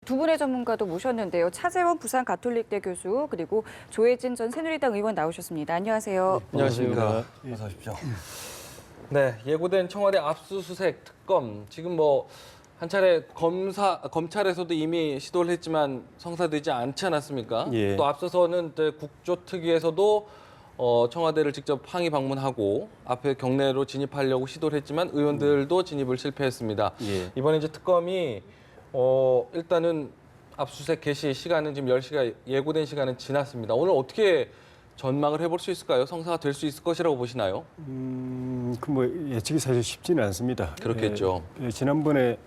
두 분의 전문가도 모셨는데요. 차재원 부산 가톨릭대 교수 그리고 조혜진 전 새누리당 의원 나오셨습니다. 안녕하세요. 안녕하십니까. 어서 오십시오. 네, 예고된 청와대 압수수색 특검 지금 한 차례 검찰에서도 이미 시도를 했지만 성사되지 않지 않았습니까? 예. 또 앞서서는 국조특위에서도 청와대를 직접 항의 방문하고 앞에 경내로 진입하려고 시도를 했지만 의원들도 진입을 실패했습니다. 예. 이번에 이제 특검이 일단은 압수수색 개시 시간은 지금 10시가 예고된 시간은 지났습니다. 오늘 어떻게 전망을 해볼 수 있을까요? 성사가 될 수 있을 것이라고 보시나요? 예측이 사실 쉽지는 않습니다. 그렇겠죠. 지난번에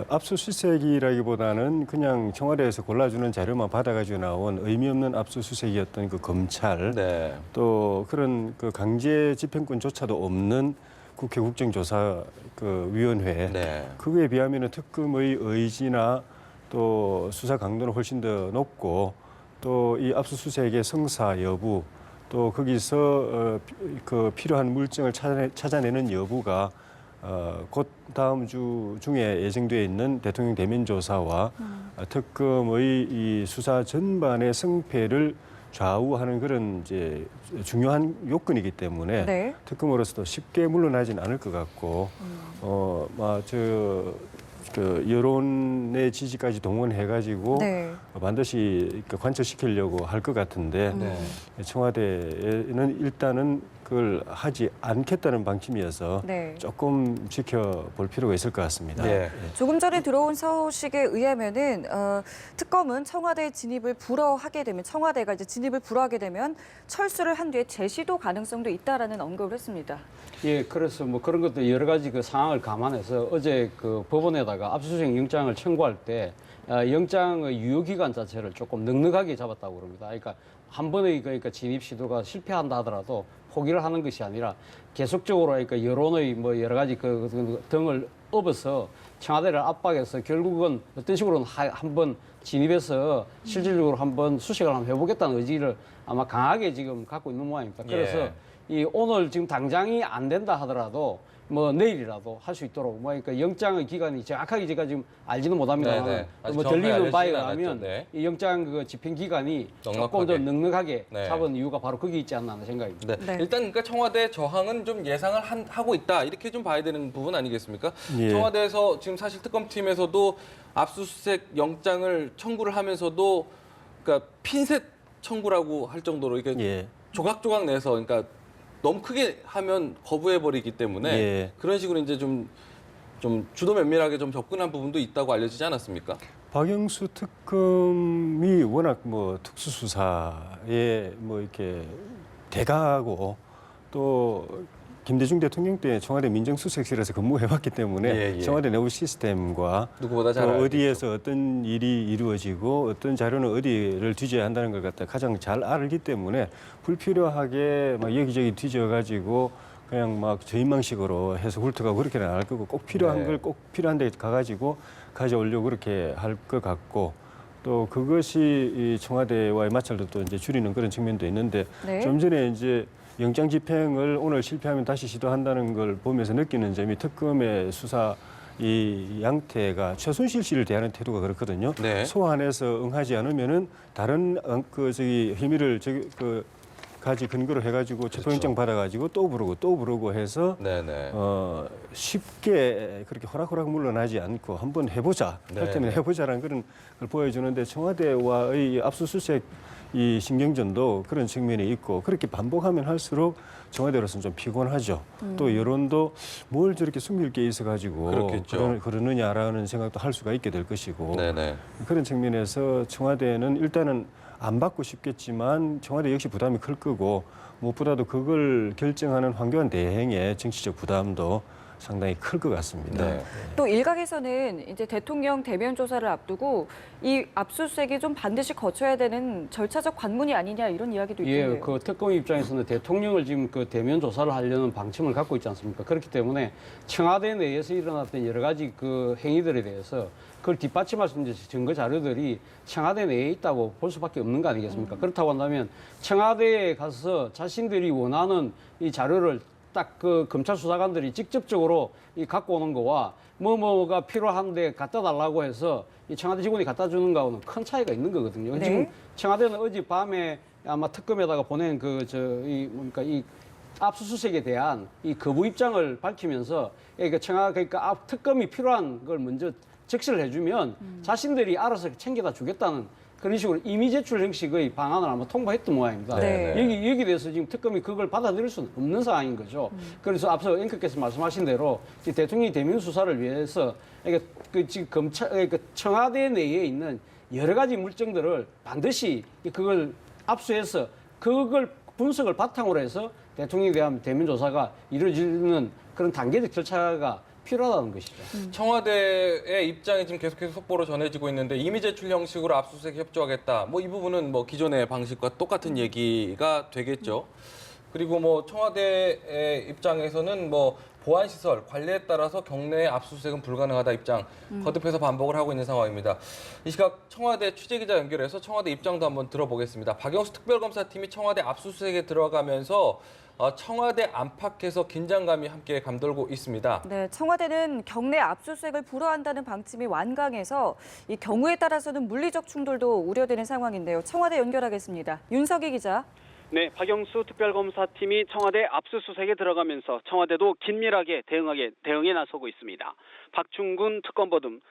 압수수색이라기보다는 그냥 청와대에서 골라주는 자료만 받아가지고 나온 의미 없는 압수수색이었던 그 검찰, 네. 또 그런 그 강제 집행권조차도 없는 국회 국정조사 그 위원회, 네. 그거에 비하면 특검의 의지나 또 수사 강도는 훨씬 더 높고 또 이 압수수색의 성사 여부, 또 거기서 그 필요한 물증을 찾아내는 여부가 곧 다음 주 중에 예정되어 있는 대통령 대면 조사와 특검의 이 수사 전반의 승패를 좌우하는 그런 이제 중요한 요건이기 때문에 네. 특검으로서도 쉽게 물러나지는 않을 것 같고 그 여론의 지지까지 동원해가지고 네. 반드시 관철시키려고 할 것 같은데 네. 청와대는 일단은 그걸 하지 않겠다는 방침이어서 네. 조금 지켜볼 필요가 있을 것 같습니다. 네. 조금 전에 들어온 소식에 의하면은 특검은 청와대 진입을 불허하게 되면 청와대가 이제 진입을 불허하게 되면 철수를 한 뒤에 재시도 가능성도 있다라는 언급을 했습니다. 예, 그래서 그런 것도 여러 가지 그 상황을 감안해서 어제 그 법원에다가 압수수색 영장을 청구할 때 영장의 유효 기간 자체를 조금 넉넉하게 잡았다고 그럽니다. 그러니까 한 번의 진입 시도가 실패한다 하더라도 포기를 하는 것이 아니라 계속적으로 여론의 여러 가지 그 등을 업어서 청와대를 압박해서 결국은 어떤 식으로는 한번 진입해서 실질적으로 한번 수색을 한번 해보겠다는 의지를 아마 강하게 지금 갖고 있는 모양입니다. 그래서 예. 이 오늘 지금 당장이 안 된다 하더라도 내일이라도 할 수 있도록 그러니까 영장의 기간이 정확하게 제가 지금 알지는 못합니다만 네네. 아직 정확하게 들리는 알려지진 바에 않았죠. 의하면 네. 이 영장 그 집행 기간이 조금 넉넉하게. 더 넉넉하게 네. 잡은 이유가 바로 거기 있지 않나 하는 생각입니다. 네. 네. 일단 그러니까 청와대 저항은 좀 예상을 하고 있다 이렇게 좀 봐야 되는 부분 아니겠습니까? 예. 청와대에서 지금 사실 특검팀에서도 압수수색 영장을 청구를 하면서도 그러니까 핀셋 청구라고 할 정도로 이렇게 예. 조각조각 내서 그러니까 너무 크게 하면 거부해버리기 때문에 예. 그런 식으로 이제 좀 주도 면밀하게 좀 접근한 부분도 있다고 알려지지 않았습니까? 박영수 특검이 워낙 특수수사에 이렇게 대가하고 또 김대중 대통령 때 청와대 민정수석실에서 근무해왔기 때문에 예, 예. 청와대 내부 시스템과 누구보다 잘 또 알겠죠. 어디에서 어떤 일이 이루어지고 어떤 자료는 어디를 뒤져야 한다는 걸 갖다 가장 잘 알기 때문에 불필요하게 여기저기 뒤져가지고 그냥 저인망식으로 해서 훑어가고 그렇게는 안 할 거고 꼭 필요한 네. 걸 꼭 필요한 데 가가지고 가져오려고 그렇게 할 것 같고 또 그것이 이 청와대와의 마찰도 또 이제 줄이는 그런 측면도 있는데 네. 좀 전에 이제 영장 집행을 오늘 실패하면 다시 시도한다는 걸 보면서 느끼는 점이 특검의 수사 이 양태가 최순실 씨를 대하는 태도가 그렇거든요. 네. 소환해서 응하지 않으면은 다른 혐의를 가지 근거로 해가지고 체포영장 받아가지고 또 부르고 해서 네네. 쉽게 그렇게 호락호락 물러나지 않고 한번 해보자. 네. 할 때는 해보자라는 그런 걸 보여주는데 청와대와의 압수수색 이 신경전도 그런 측면이 있고 그렇게 반복하면 할수록 청와대로서는 좀 피곤하죠. 또 여론도 뭘 저렇게 숨길 게 있어가지고 그렇겠죠. 그러느냐라는 생각도 할 수가 있게 될 것이고 네네. 그런 측면에서 청와대는 일단은 안 받고 싶겠지만 청와대 역시 부담이 클 거고 무엇보다도 그걸 결정하는 황교안 대행의 정치적 부담도 상당히 클 것 같습니다. 네. 또 일각에서는 이제 대통령 대면 조사를 앞두고 이 압수수색이 좀 반드시 거쳐야 되는 절차적 관문이 아니냐 이런 이야기도 있던데요. 예, 그 특검 입장에서는 대통령을 지금 그 대면 조사를 하려는 방침을 갖고 있지 않습니까? 그렇기 때문에 청와대 내에서 일어났던 여러 가지 그 행위들에 대해서 그걸 뒷받침할 수 있는 증거 자료들이 청와대 내에 있다고 볼 수밖에 없는 거 아니겠습니까? 그렇다고 한다면 청와대에 가서 자신들이 원하는 이 자료를 딱 그 검찰 수사관들이 직접적으로 이 갖고 오는 거와 뭐가 필요한데 갖다 달라고 해서 이 청와대 직원이 갖다 주는 거하고는 큰 차이가 있는 거거든요. 네. 지금 청와대는 어젯밤에 아마 특검에다가 보낸 이 압수수색에 대한 이 거부 입장을 밝히면서 그러니까 특검이 필요한 걸 먼저 적시를 해주면 자신들이 알아서 챙겨다 주겠다는 그런 식으로 이미 제출 형식의 방안을 아마 통보했던 모양입니다. 네. 여기 대해서 지금 특검이 그걸 받아들일 수는 없는 상황인 거죠. 그래서 앞서 앵커께서 말씀하신 대로 대통령이 대면 수사를 위해서 지금 청와대 내에 있는 여러 가지 물증들을 반드시 그걸 압수해서 그걸 분석을 바탕으로 해서 대통령에 대한 대면 조사가 이루어지는 그런 단계적 절차가 필요하다는 것이죠. 청와대의 입장이 지금 계속해서 속보로 전해지고 있는데 이미 제출 형식으로 압수수색 협조하겠다. 뭐 이 부분은 뭐 기존의 방식과 똑같은 얘기가 되겠죠. 그리고 뭐 청와대의 입장에서는 뭐 보안 시설 관리에 따라서 경내의 압수수색은 불가능하다 입장 거듭해서 반복을 하고 있는 상황입니다. 이 시각 청와대 취재기자 연결해서 청와대 입장도 한번 들어보겠습니다. 박영수 특별검사팀이 청와대 압수수색에 들어가면서 청와대 안팎에서 긴장감이 함께 감돌고 있습니다. 네, 청와대는 경내 압수수색을 불허한다는 방침이 완강해서 이 경우에 따라서는 물리적 충돌도 우려되는 상황인데요. 청와대 연결하겠습니다. 윤석희 기자. 네, 박영수 특별검사팀이 청와대 압수수색에 들어가면서 청와대도 긴밀하게 대응에 나서고 있습니다. 박충군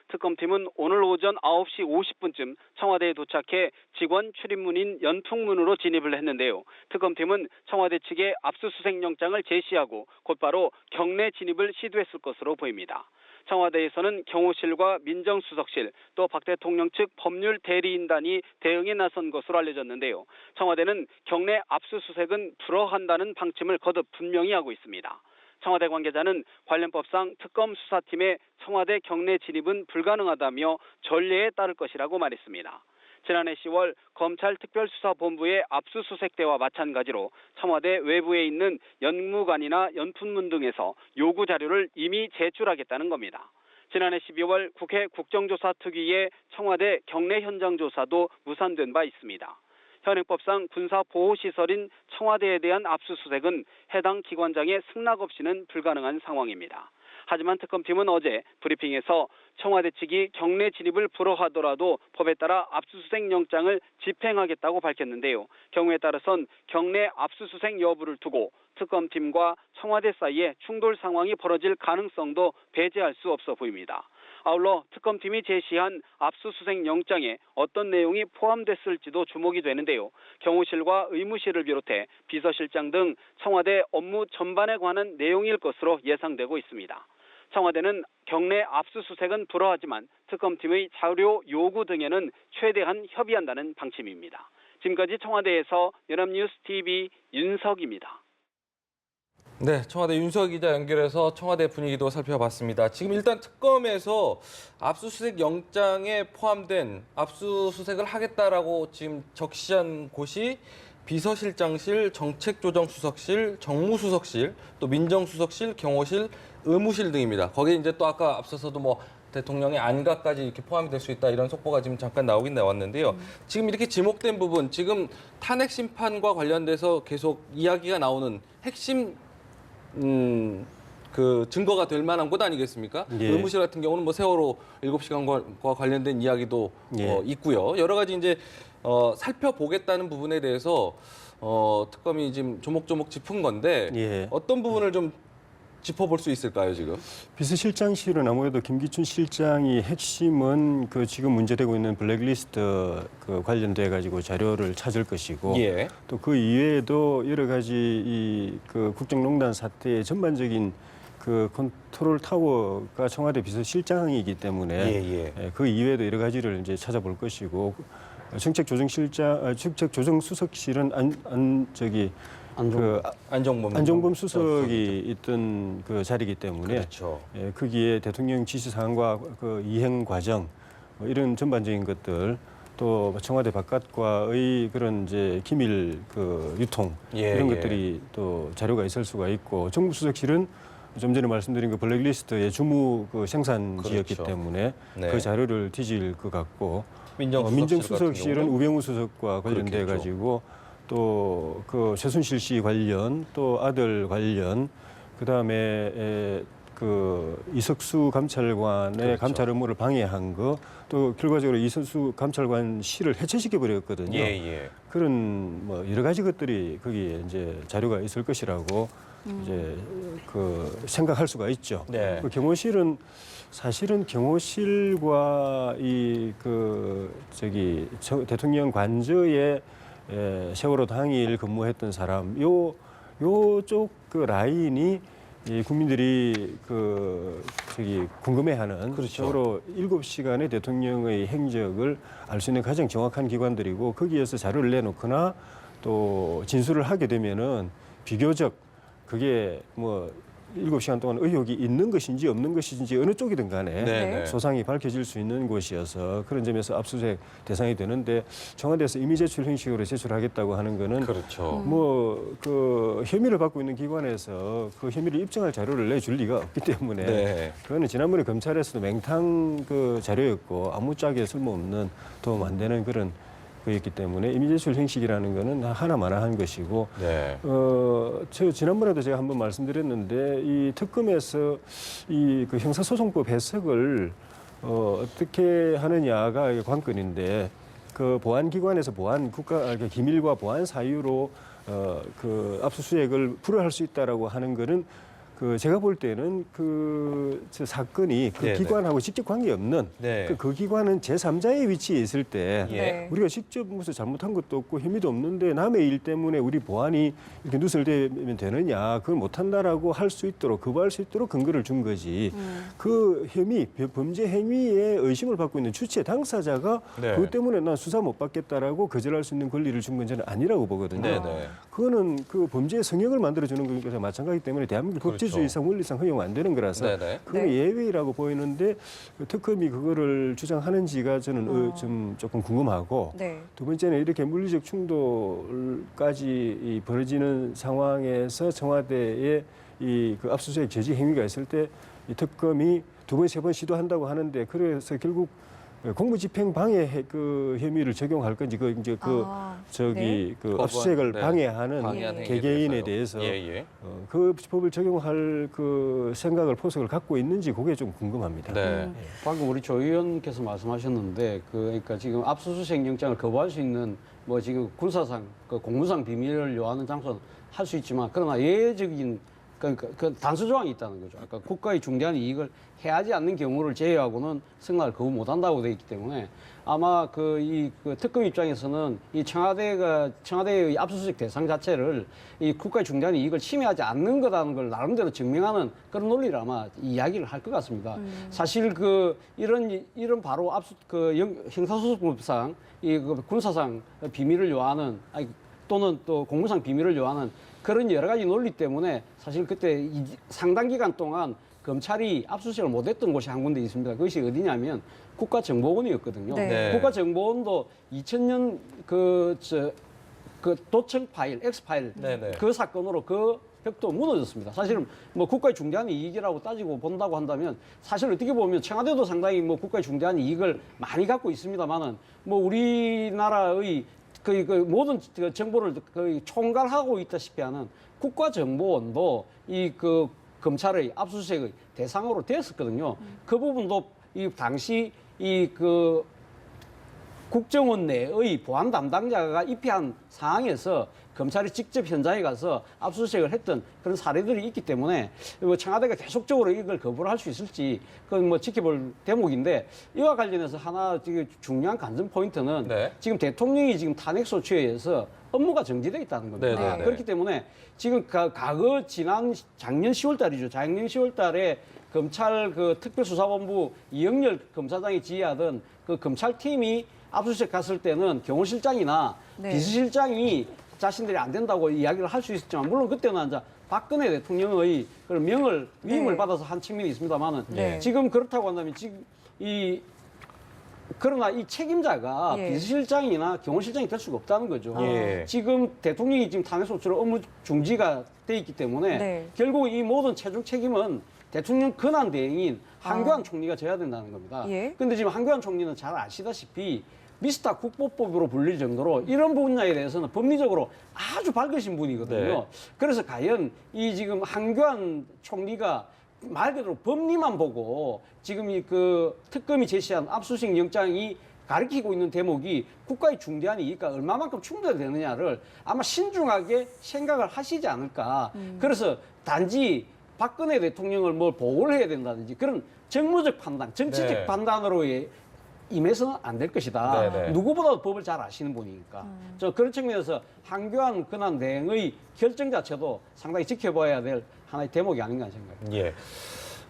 특검팀은 오늘 오전 9시 50분쯤 청와대에 도착해 직원 출입문인 연풍문으로 진입을 했는데요. 특검팀은 청와대 측에 압수수색 영장을 제시하고 곧바로 경내 진입을 시도했을 것으로 보입니다. 청와대에서는 경호실과 민정수석실 또 박 대통령 측 법률 대리인단이 대응에 나선 것으로 알려졌는데요. 청와대는 경내 압수수색은 불허한다는 방침을 거듭 분명히 하고 있습니다. 청와대 관계자는 관련법상 특검 수사팀의 청와대 경내 진입은 불가능하다며 전례에 따를 것이라고 말했습니다. 지난해 10월 검찰 특별수사본부의 압수수색 때와 마찬가지로 청와대 외부에 있는 연무관이나 연fun문 등에서 요구 자료를 이미 제출하겠다는 겁니다. 지난해 12월 국회 국정조사특위의 청와대 경내 현장 조사도 무산된 바 있습니다. 현행법상 군사보호시설인 청와대에 대한 압수수색은 해당 기관장의 승낙 없이는 불가능한 상황입니다. 하지만 특검팀은 어제 브리핑에서 청와대 측이 경내 진입을 불허하더라도 법에 따라 압수수색 영장을 집행하겠다고 밝혔는데요. 경우에 따라선 경내 압수수색 여부를 두고 특검팀과 청와대 사이에 충돌 상황이 벌어질 가능성도 배제할 수 없어 보입니다. 아울러 특검팀이 제시한 압수수색 영장에 어떤 내용이 포함됐을지도 주목이 되는데요. 경호실과 의무실을 비롯해 비서실장 등 청와대 업무 전반에 관한 내용일 것으로 예상되고 있습니다. 청와대는 경내 압수수색은 불허하지만 특검팀의 자료 요구 등에는 최대한 협의한다는 방침입니다. 지금까지 청와대에서 연합뉴스 TV 윤석입니다. 네, 청와대 윤석 기자 연결해서 청와대 분위기도 살펴봤습니다. 지금 일단 특검에서 압수수색 영장에 포함된 압수수색을 하겠다라고 지금 적시한 곳이 비서실장실, 정책조정수석실, 정무수석실, 또 민정수석실, 경호실, 의무실 등입니다. 거기에 이제 또 아까 앞서서도 뭐 대통령의 안가까지 이렇게 포함이 될 수 있다 이런 속보가 지금 잠깐 나오긴 나왔는데요. 지금 이렇게 지목된 부분, 지금 탄핵 심판과 관련돼서 계속 이야기가 나오는 핵심 그 증거가 될 만한 곳 아니겠습니까? 예. 의무실 같은 경우는 뭐 세월호 7시간과 관련된 이야기도 예. 있고요. 여러 가지 이제 살펴보겠다는 부분에 대해서 특검이 지금 조목조목 짚은 건데 예. 어떤 부분을 좀 짚어볼 수 있을까요, 지금? 비서실장실은 아무래도 김기춘 실장이 핵심은 그 지금 문제되고 있는 블랙리스트 그 관련돼 가지고 자료를 찾을 것이고 예. 또 그 이외에도 여러 가지 이 그 국정농단 사태의 전반적인 그 컨트롤 타워가 청와대 비서실장이기 때문에 그 이외에도 여러 가지를 이제 찾아볼 것이고 정책조정수석실은 안종범 수석이 있던 그 자리이기 때문에 그렇죠. 거기에 대통령 지시사항과 그 이행 과정 뭐 이런 전반적인 것들 또 청와대 바깥과의 그런 이제 기밀 그 유통 이런 것들이 또 자료가 있을 수가 있고 정무수석실은 좀 전에 말씀드린 그 블랙리스트의 주무 그 생산지였기 때문에 그 자료를 뒤질 것 같고 민정수석실은 우병우 수석과 관련돼 가지고 또 그 최순실 씨 관련 또 아들 관련 그다음에 그 이석수 감찰관의 그렇죠. 감찰 업무를 방해한 거, 또 결과적으로 이석수 감찰관 실을 해체시켜 버렸거든요. 예. 그런 뭐 여러 가지 것들이 거기에 이제 자료가 있을 것이라고 이제 그 생각할 수가 있죠. 네. 그 경호실은 사실은 경호실과 이 그 저기 대통령 관저에 세월호 당일 근무했던 사람 요쪽 그 라인이 이 국민들이 그 저기 궁금해하는 그렇죠. 세월호 7시간의 대통령의 행적을 알 수 있는 가장 정확한 기관들이고, 거기에서 자료를 내놓거나 또 진술을 하게 되면은 비교적 그게 뭐 7시간 동안 의혹이 있는 것인지 없는 것인지 어느 쪽이든 간에 네. 소상히 밝혀질 수 있는 곳이어서 그런 점에서 압수수색 대상이 되는데, 청와대에서 임의 제출 형식으로 제출하겠다고 하는 거는 그렇죠. 뭐 그 혐의를 받고 있는 기관에서 그 혐의를 입증할 자료를 내줄 리가 없기 때문에 네. 그거는 지난번에 검찰에서도 맹탕 그 자료였고 아무짝에 쓸모없는 도움 안 되는 그런 거였기 때문에 임의 제출 형식이라는 거는 하나마나한 것이고, 네. 저 지난번에도 제가 한번 말씀드렸는데, 이 특검에서 이 그 형사소송법 해석을 어떻게 하느냐가 관건인데, 그 보안기관에서 기밀과 보안 사유로 그 압수수색을 불허할 수 있다라고 하는 거는, 그 제가 볼 때는 저 사건이 그 네네. 기관하고 직접 관계없는 네. 그 기관은 제3자의 위치에 있을 때 예. 우리가 직접 무슨 잘못한 것도 없고 혐의도 없는데 남의 일 때문에 우리 보안이 이렇게 누설되면 되느냐, 그걸 못한다라고 할 수 있도록, 거부할 수 있도록 근거를 준 거지. 그 범죄 행위에 의심을 받고 있는 주체 당사자가 네. 그것 때문에 난 수사 못 받겠다라고 거절할 수 있는 권리를 준 건 저는 아니라고 보거든요. 네네. 그거는 그 범죄의 성역을 만들어주는 것과 마찬가지이기 때문에 대한민국 그렇죠. 법제주의상 원리상 허용 안 되는 거라서 네네. 그건 네. 예외라고 보이는데, 특검이 그거를 주장하는지가 저는 좀 조금 궁금하고, 네. 두 번째는 이렇게 물리적 충돌까지 벌어지는 상황에서 청와대에 이 그 압수수색 저지 행위가 있을 때 이 특검이 2번, 3번 시도한다고 하는데, 그래서 결국 공무집행 방해 그 혐의를 적용할 건지, 그 이제 그 저기 그 법원, 압수수색을 네. 방해하는 방해한 행위에 개개인에 대해서요. 대해서 예. 그 법을 적용할 그 생각을 포석을 갖고 있는지 그게 좀 궁금합니다. 네. 방금 우리 조 의원께서 말씀하셨는데, 그러니까 지금 압수수색 영장을 거부할 수 있는 뭐 지금 군사상, 그 공무상 비밀을 요하는 장소는 할 수 있지만, 그러나 예외적인 그러니까 그 단수 조항이 있다는 거죠. 그러니까 국가의 중대한 이익을 해하지 않는 경우를 제외하고는 승낙을 거부 못한다고 되어 있기 때문에, 아마 그 특검 입장에서는 이 청와대의 압수수색 대상 자체를 이 국가의 중대한 이익을 침해하지 않는 거라는 걸 나름대로 증명하는 그런 논리를 아마 이야기를 할 것 같습니다. 사실 이런 바로 형사소송법상 그 군사상 비밀을 요하는 또는 또 공무상 비밀을 요하는 그런 여러 가지 논리 때문에 사실 그때 상당 기간 동안 검찰이 압수수색을 못했던 곳이 한 군데 있습니다. 그것이 어디냐면 국가정보원이었거든요. 네. 국가정보원도 2000년 그 도청 파일, X 파일 네네. 그 사건으로 그 벽도 무너졌습니다. 사실은 뭐 국가의 중대한 이익이라고 따지고 본다고 한다면, 사실 어떻게 보면 청와대도 상당히 뭐 국가의 중대한 이익을 많이 갖고 있습니다만은, 뭐 우리나라의 그 모든 그 정보를 거의 총괄하고 있다시피 하는 국가정보원도 이 그 검찰의 압수수색의 대상으로 됐었거든요. 그 부분도 이 당시 그 국정원 내의 보안 담당자가 입회한 상황에서 검찰이 직접 현장에 가서 압수수색을 했던 그런 사례들이 있기 때문에, 뭐 청와대가 계속적으로 이걸 거부를 할 수 있을지 그건 뭐 지켜볼 대목인데, 이와 관련해서 하나 되게 중요한 관전 포인트는 네. 지금 지금 대통령이 지금 탄핵 소추에 의해서 업무가 정지되어 있다는 겁니다. 네네네. 그렇기 때문에 지금 과거 작년 10월 달이죠. 작년 10월 달에 검찰 그 특별수사본부 이영렬 검사장이 지휘하던 그 검찰팀이 압수수색 갔을 때는 경호실장이나 네. 비서실장이 자신들이 안 된다고 이야기를 할 수 있었지만, 물론 그때는 이제 박근혜 대통령의 그런 위임을 네. 받아서 한 측면이 있습니다만은, 네. 지금 그렇다고 한다면 지금 그러나 이 책임자가 예. 비서실장이나 경호실장이 될 수가 없다는 거죠. 예. 지금 대통령이 지금 탄핵소추로 업무 중지가 돼 있기 때문에 네. 결국 이 모든 최종 책임은 대통령 권한 대행인 한교안 총리가 져야 된다는 겁니다. 예. 근데 지금 한교안 총리는 잘 아시다시피 미스터 국보법으로 불릴 정도로 이런 분야에 대해서는 법리적으로 아주 밝으신 분이거든요. 네. 그래서 과연 이 지금 한교안 총리가 말 그대로 법리만 보고 지금 이 그 특검이 제시한 압수수색 영장이 가리키고 있는 대목이 국가의 중대한 이익과 얼마만큼 충돌되느냐를 아마 신중하게 생각을 하시지 않을까. 그래서 단지 박근혜 대통령을 뭘 보호를 해야 된다든지 그런 정무적 판단, 정치적 네. 판단으로 임해서는 안 될 것이다. 네, 네. 누구보다도 법을 잘 아시는 분이니까. 저 그런 측면에서 한교안 권한 대행의 결정 자체도 상당히 지켜봐야 될 하나의 대목이 아닌가 생각합니다. 예.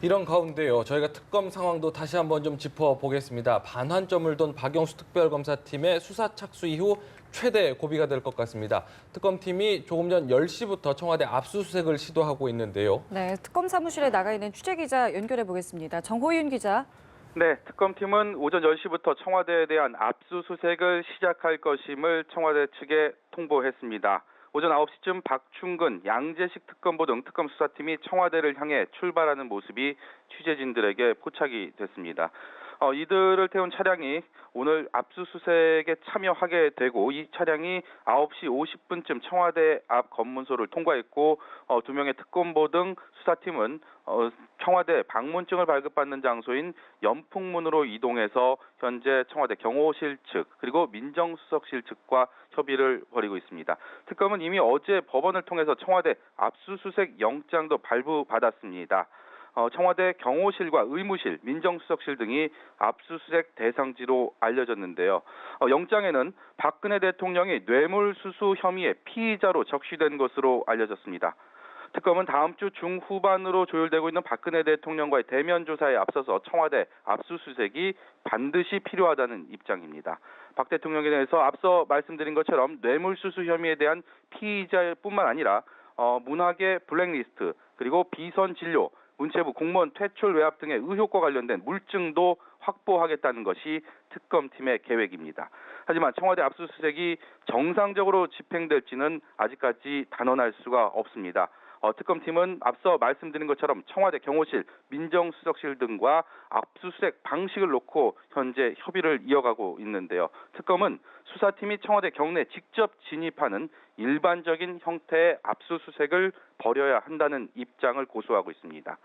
이런 가운데요, 저희가 특검 상황도 다시 한번 좀 짚어보겠습니다. 반환점을 돈 박영수 특별검사팀의 수사 착수 이후 최대 고비가 될 것 같습니다. 특검팀이 조금 전 10시부터 청와대 압수수색을 시도하고 있는데요. 네, 특검 사무실에 나가 있는 취재 기자 연결해 보겠습니다. 정호윤 기자. 네, 특검팀은 오전 10시부터 청와대에 대한 압수수색을 시작할 것임을 청와대 측에 통보했습니다. 오전 9시쯤 박충근, 양재식 특검보 등 특검 수사팀이 청와대를 향해 출발하는 모습이 취재진들에게 포착이 됐습니다. 이들을 태운 차량이 오늘 압수수색에 참여하게 되고 이 차량이 9시 50분쯤 청와대 앞 검문소를 통과했고 2명의 특검보 등 수사팀은 청와대 방문증을 발급받는 장소인 연풍문으로 이동해서 현재 청와대 경호실 측 그리고 민정수석실 측과 협의를 벌이고 있습니다. 특검은 이미 어제 법원을 통해서 청와대 압수수색 영장도 발부받았습니다. 청와대 경호실과 의무실, 민정수석실 등이 압수수색 대상지로 알려졌는데요. 영장에는 박근혜 대통령이 뇌물수수 혐의의 피의자로 적시된 것으로 알려졌습니다. 특검은 다음 주 중후반으로 조율되고 있는 박근혜 대통령과의 대면 조사에 앞서서 청와대 압수수색이 반드시 필요하다는 입장입니다. 박 대통령에 대해서 앞서 말씀드린 것처럼 뇌물수수 혐의에 대한 피의자뿐만 아니라 문학의 블랙리스트 그리고 비선 진료, 문체부 공무원 퇴출 외압 등의 의혹과 관련된 물증도 확보하겠다는 것이 특검팀의 계획입니다. 하지만 청와대 압수수색이 정상적으로 집행될지는 아직까지 단언할 수가 없습니다. 특검팀은 앞서 말씀드린 것처럼 청와대 경호실, 민정수석실 등과 압수수색 방식을 놓고 현재 협의를 이어가고 있는데요. 특검은 수사팀이 청와대 경내에 직접 진입하는 일반적인 형태의 압수수색을 벌여야 한다는 입장을 고수하고 있습니다.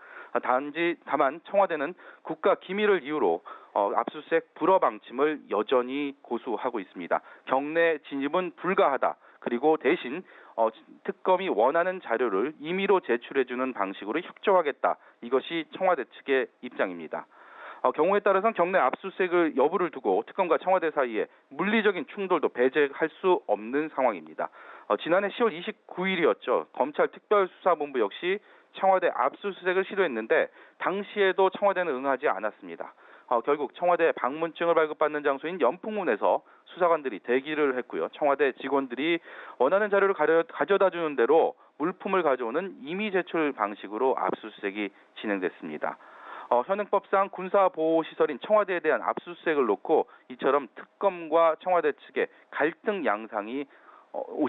다만 청와대는 국가 기밀을 이유로 압수수색 불허 방침을 여전히 고수하고 있습니다. 경내 진입은 불가하다. 그리고 대신 특검이 원하는 자료를 임의로 제출해주는 방식으로 협조하겠다. 이것이 청와대 측의 입장입니다. 경우에 따라서는 경내 압수수색을 여부를 두고 특검과 청와대 사이에 물리적인 충돌도 배제할 수 없는 상황입니다. 지난해 10월 29일이었죠. 검찰 특별수사본부 역시 청와대 압수수색을 시도했는데 당시에도 청와대는 응하지 않았습니다. 결국 청와대 방문증을 발급받는 장소인 연풍문에서 수사관들이 대기를 했고요. 청와대 직원들이 원하는 자료를 가져다 주는 대로 물품을 가져오는 임의 제출 방식으로 압수수색이 진행됐습니다. 현행법상 군사보호시설인 청와대에 대한 압수수색을 놓고 이처럼 특검과 청와대 측의 갈등 양상이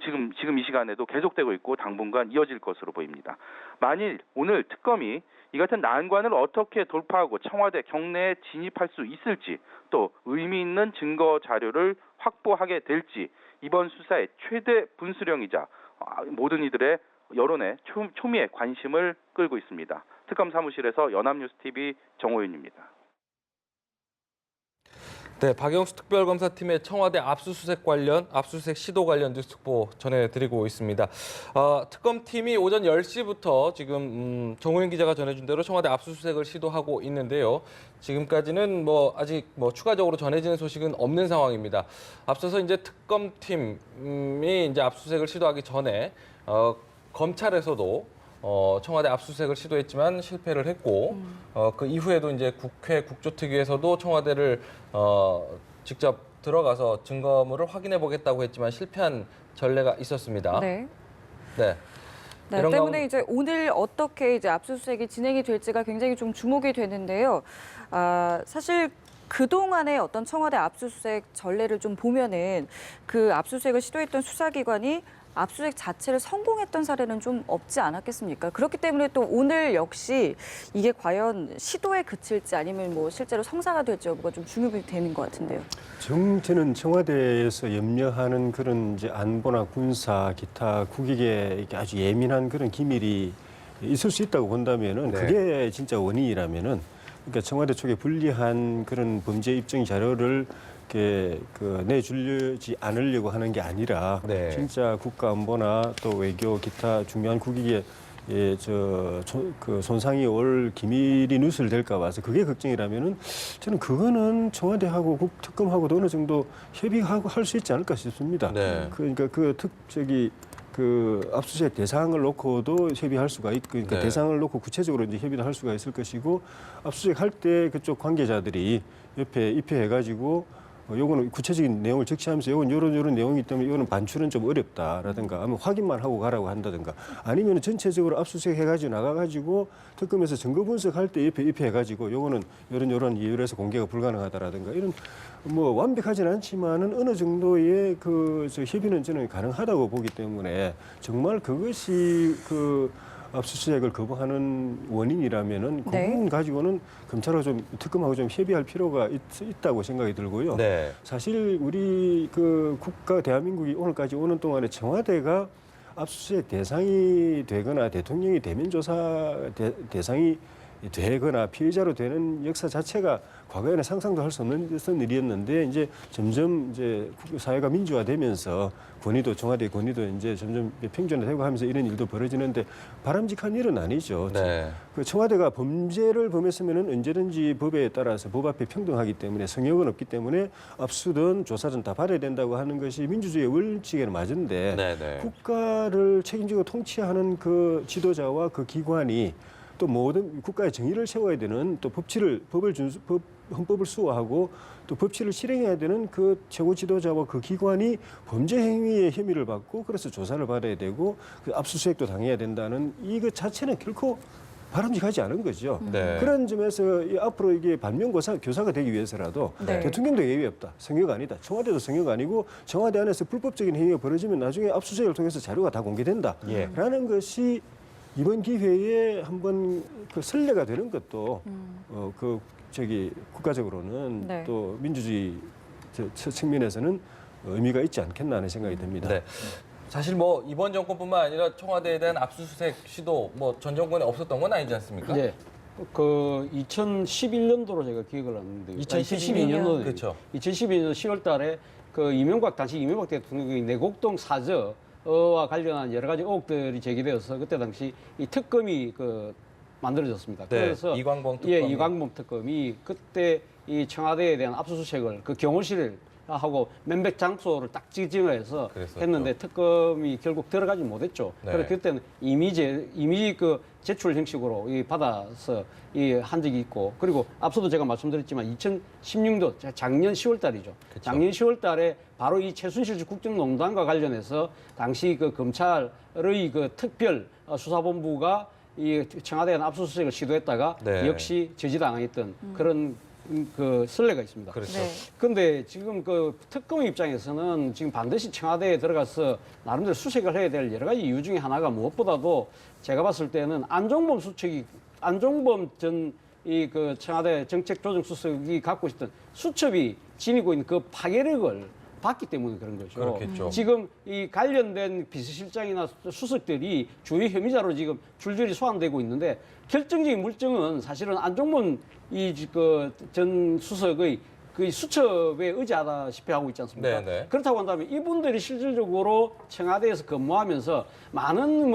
지금 이 시간에도 계속되고 있고 당분간 이어질 것으로 보입니다. 만일 오늘 특검이 이 같은 난관을 어떻게 돌파하고 청와대 경내에 진입할 수 있을지 또 의미 있는 증거 자료를 확보하게 될지 이번 수사의 최대 분수령이자 모든 이들의 여론의 초미의 관심을 끌고 있습니다. 특검 사무실에서 연합뉴스TV 정호윤입니다. 네, 박영수 특별검사팀의 청와대 압수수색 시도 관련 뉴스 특보 전해드리고 있습니다. 특검팀이 오전 10시부터 지금 정호윤 기자가 전해준 대로 청와대 압수수색을 시도하고 있는데요. 지금까지는 아직 추가적으로 전해지는 소식은 없는 상황입니다. 앞서서 이제 특검팀이 이제 압수수색을 시도하기 전에 검찰에서도 청와대 압수수색을 시도했지만 실패를 했고 그 이후에도 이제 국회 국조특위에서도 청와대를 직접 들어가서 증거물을 확인해 보겠다고 했지만 실패한 전례가 있었습니다. 네. 네. 네, 이런 때문에 이제 오늘 어떻게 이제 압수수색이 진행이 될지가 굉장히 좀 주목이 되는데요. 사실 그동안의 어떤 청와대 압수수색 전례를 좀 보면은 그 압수수색을 시도했던 수사기관이 압수수색 자체를 성공했던 사례는 좀 없지 않았겠습니까? 그렇기 때문에 또 오늘 역시 이게 과연 시도에 그칠지 아니면 뭐 실제로 성사가 될지 여부가 좀 중요히 되는 것 같은데요. 저는 청와대에서 염려하는 그런 이제 안보나 군사, 기타 국익에 이게 아주 예민한 그런 기밀이 있을 수 있다고 본다면은 네. 그게 진짜 원인이라면은 그러니까 청와대 쪽에 불리한 그런 범죄 입증 자료를 이렇게 내주지 않으려고 하는 게 아니라 네. 진짜 국가 안보나 또 외교 기타 중요한 국익에 손상이 올 기밀이 누설될까 봐서 그게 걱정이라면은 저는 그거는 청와대하고 국특검하고도 어느 정도 협의하고 할 수 있지 않을까 싶습니다. 네. 그러니까 그 압수수색 대상을 놓고도 협의할 수가 있고, 그러니까 네. 대상을 놓고 구체적으로 이제 협의를 할 수가 있을 것이고, 압수수색 할 때 그쪽 관계자들이 옆에 입회해가지고 요거는 구체적인 내용을 적시하면서 요건 요런 내용이기 때문에 요거는 반출은 좀 어렵다라든가 아니면 확인만 하고 가라고 한다든가 아니면 전체적으로 압수수색 해가지고 나가가지고 특검에서 증거 분석할 때 옆에 입회해가지고 요거는 요런 이유로 해서 공개가 불가능하다라든가 이런 뭐 완벽하지는 않지만은 어느 정도의 저 협의는 저는 가능하다고 보기 때문에 정말 그것이 압수수색을 거부하는 원인이라면은 그 네. 부분 가지고는 검찰하고 좀 특검하고 좀 협의할 필요가 있다고 생각이 들고요. 네. 사실 우리 국가 대한민국이 오늘까지 오는 동안에 청와대가 압수수색 대상이 되거나 대통령이 대면 조사 대상이 되거나 피해자로 되는 역사 자체가 과거에는 상상도 할 수 없는 일이었는데 이제 점점 이제 사회가 민주화되면서 청와대 권위도 이제 점점 평준화되고 하면서 이런 일도 벌어지는데 바람직한 일은 아니죠. 네. 청와대가 범죄를 범했으면은 언제든지 법에 따라서 법 앞에 평등하기 때문에 성역은 없기 때문에 압수든 조사든 다 받아야 된다고 하는 것이 민주주의의 원칙에는 맞은데 네. 국가를 책임지고 통치하는 그 지도자와 그 기관이 또 모든 국가의 정의를 세워야 되는 또 헌법을 수호하고 또 법치를 실행해야 되는 그 최고 지도자와 그 기관이 범죄 행위의 혐의를 받고 그래서 조사를 받아야 되고 그 압수수색도 당해야 된다는 이것 자체는 결코 바람직하지 않은 거죠. 네. 그런 점에서 앞으로 이게 교사가 되기 위해서라도 네. 대통령도 예외 없다. 성역 아니다. 청와대도 성역 아니고 청와대 안에서 불법적인 행위가 벌어지면 나중에 압수수색을 통해서 자료가 다 공개된다. 예. 라는 것이 이번 기회에 한번 선례가 되는 것도 국가적으로는 네. 또 민주주의 측면에서는 의미가 있지 않겠나 하는 생각이 듭니다. 네. 사실 뭐 이번 정권뿐만 아니라 청와대에 대한 압수수색 시도 뭐 전 정권에 없었던 건 아니지 않습니까? 예. 2011년도로 제가 기억을 하는데 2012년? 그렇죠. 2012년 10월 달에 당시 이명박 대통령이 내곡동 사저와 관련한 여러 가지 의혹들이 제기되어서 그때 당시 이 특검이 만들어졌습니다. 네, 그래서 이광범 특검이. 예, 이광범 특검이 그때 이 청와대에 대한 압수수색을 경호실을 하고 몇백 장소를 딱 지정해서 그랬었죠. 했는데 특검이 결국 들어가지 못했죠. 네. 그래서 그때는 이미 제출 형식으로 받아서 한 적이 있고 그리고 앞서도 제가 말씀드렸지만 2016년 작년 10월 달이죠. 그쵸. 작년 10월 달에 바로 이 최순실 국정농단과 관련해서 당시 검찰의 특별 수사본부가 이 청와대에 압수수색을 시도했다가 네. 역시 저지당했던 그런 선례가 있습니다. 그렇죠. 네. 근데 지금 특검 입장에서는 지금 반드시 청와대에 들어가서 나름대로 수색을 해야 될 여러 가지 이유 중에 하나가 무엇보다도 제가 봤을 때는 안종범 전 청와대 정책조정수석이 갖고 있었던 수첩이 지니고 있는 그 파괴력을 봤기 때문에 그런 거죠. 그렇겠죠. 지금 이 관련된 비서실장이나 수석들이 주요 혐의자로 지금 줄줄이 소환되고 있는데 결정적인 물증은 사실은 안종범 전 수석의 그 수첩에 의지하다시피 하고 있지 않습니까? 네네. 그렇다고 한다면 이분들이 실질적으로 청와대에서 근무하면서 많은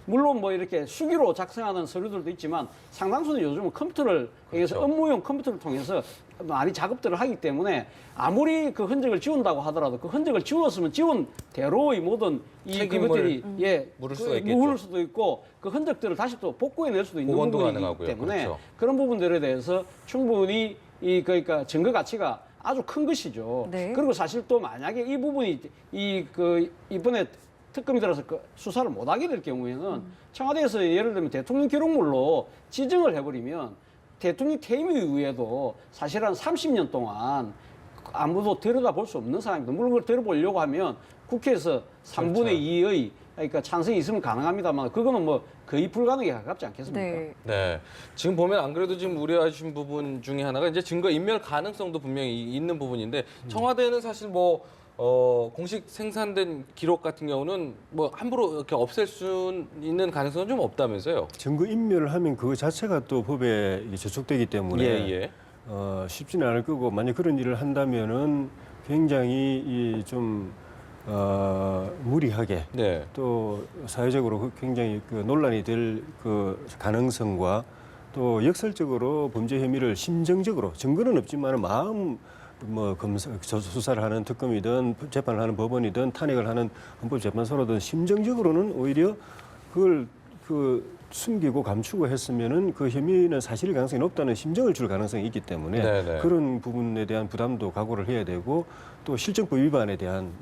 물론 이렇게 수기로 작성하는 서류들도 있지만 상당수는 요즘은 컴퓨터를 통해서 그렇죠. 업무용 컴퓨터를 통해서 많이 작업들을 하기 때문에 아무리 그 흔적을 지운다고 하더라도 그 흔적을 지웠으면 지운 대로의 모든 책임을 그것들이 물을 수가 있겠죠. 물을 수도 있고 그 흔적들을 다시 또 복구해낼 수도 있는 복원도 부분이기 가능하고요. 때문에 그렇죠. 그런 부분들에 대해서 충분히 그러니까 증거 가치가 아주 큰 것이죠. 네. 그리고 사실 또 만약에 이 부분이 이번에 특검이 들어서 수사를 못하게 될 경우에는 청와대에서 예를 들면 대통령 기록물로 지정을 해버리면 대통령 퇴임 이후에도 사실 한 30년 동안 아무도 들여다볼 수 없는 상황입니다. 물론 그걸 들여보려고 하면 국회에서 3분의 2의 그러니까 찬성이 있으면 가능합니다만 그거는 뭐 거의 불가능에 가깝지 않겠습니까? 네. 네. 지금 보면 안 그래도 지금 우려해 주신 부분 중에 하나가 이제 증거 인멸 가능성도 분명히 있는 부분인데 청와대는 사실 뭐 공식 생산된 기록 같은 경우는 뭐 함부로 이렇게 없앨 수 있는 가능성은 좀 없다면서요? 증거 인멸을 하면 그거 자체가 또 법에 이게 저촉되기 때문에 예. 쉽지는 않을 거고 만약 그런 일을 한다면은 굉장히 무리하게 네. 또 사회적으로 굉장히 논란이 될 그 가능성과 또 역설적으로 범죄 혐의를 심정적으로 증거는 없지만 마음 검사 수사를 하는 특검이든 재판을 하는 법원이든 탄핵을 하는 헌법재판소로든 심정적으로는 오히려 그걸 숨기고 감추고 했으면은 그 혐의는 사실 가능성이 높다는 심정을 줄 가능성이 있기 때문에 네네. 그런 부분에 대한 부담도 각오를 해야 되고 또 실정법 위반에 대한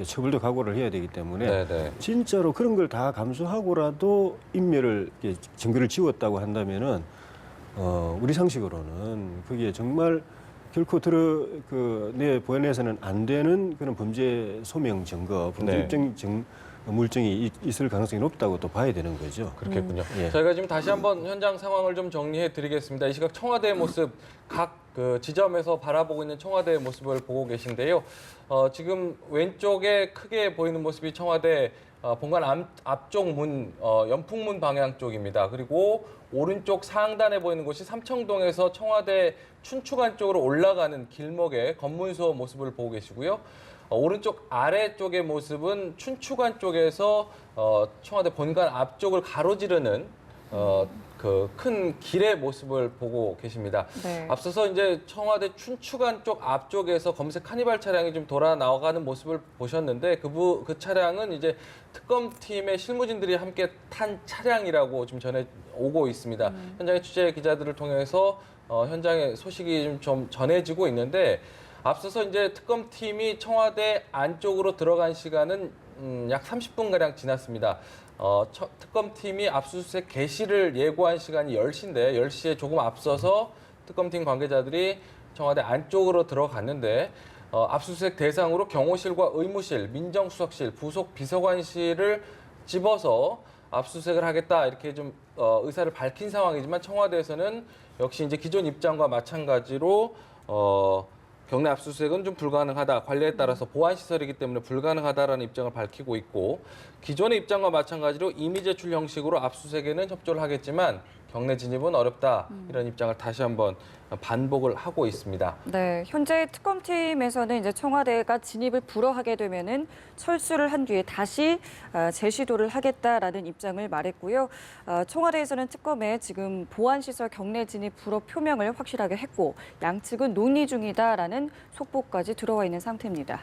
처벌도 각오를 해야 되기 때문에 네네. 진짜로 그런 걸 다 감수하고라도 인멸을 증거를 지웠다고 한다면은 우리 상식으로는 그게 정말 결코 내 보안에서는 안 되는 그런 범죄 소명 증거, 범죄 입증 물증이 있을 가능성이 높다고 또 봐야 되는 거죠. 그렇겠군요. 예. 저희가 지금 다시 한번 현장 상황을 좀 정리해 드리겠습니다. 이 시각 청와대의 모습 각 그 지점에서 바라보고 있는 청와대의 모습을 보고 계신데요. 지금 왼쪽에 크게 보이는 모습이 청와대 본관 앞쪽 문, 연풍문 방향 쪽입니다. 그리고 오른쪽 상단에 보이는 곳이 삼청동에서 청와대 춘추관 쪽으로 올라가는 길목의 검문소 모습을 보고 계시고요. 오른쪽 아래쪽의 모습은 춘추관 쪽에서 청와대 본관 앞쪽을 가로지르는 그 큰 길의 모습을 보고 계십니다. 네. 앞서서 이제 청와대 춘추관 쪽 앞쪽에서 검색 카니발 차량이 좀 돌아 나가는 모습을 보셨는데 그 차량은 이제 특검팀의 실무진들이 함께 탄 차량이라고 좀 전해 오고 있습니다. 현장의 취재 기자들을 통해서 현장의 소식이 좀 전해지고 있는데 앞서서 이제 특검팀이 청와대 안쪽으로 들어간 시간은 약 30분가량 지났습니다. 특검팀이 압수수색 개시를 예고한 시간이 10시인데 10시에 조금 앞서서 특검팀 관계자들이 청와대 안쪽으로 들어갔는데 압수수색 대상으로 경호실과 의무실, 민정수석실, 부속 비서관실을 집어서 압수수색을 하겠다 이렇게 좀 의사를 밝힌 상황이지만 청와대에서는 역시 이제 기존 입장과 마찬가지로 경내 압수수색은 좀 불가능하다. 관례에 따라서 보안시설이기 때문에 불가능하다라는 입장을 밝히고 있고 기존의 입장과 마찬가지로 임의 제출 형식으로 압수수색에는 협조를 하겠지만 경내 진입은 어렵다. 이런 입장을 다시 한번 반복을 하고 있습니다. 네, 현재 특검팀에서는 이제 청와대가 진입을 불허하게 되면은 철수를 한 뒤에 다시 재시도를 하겠다라는 입장을 말했고요. 청와대에서는 특검에 지금 보안시설 경내 진입 불허 표명을 확실하게 했고 양측은 논의 중이다라는 속보까지 들어와 있는 상태입니다.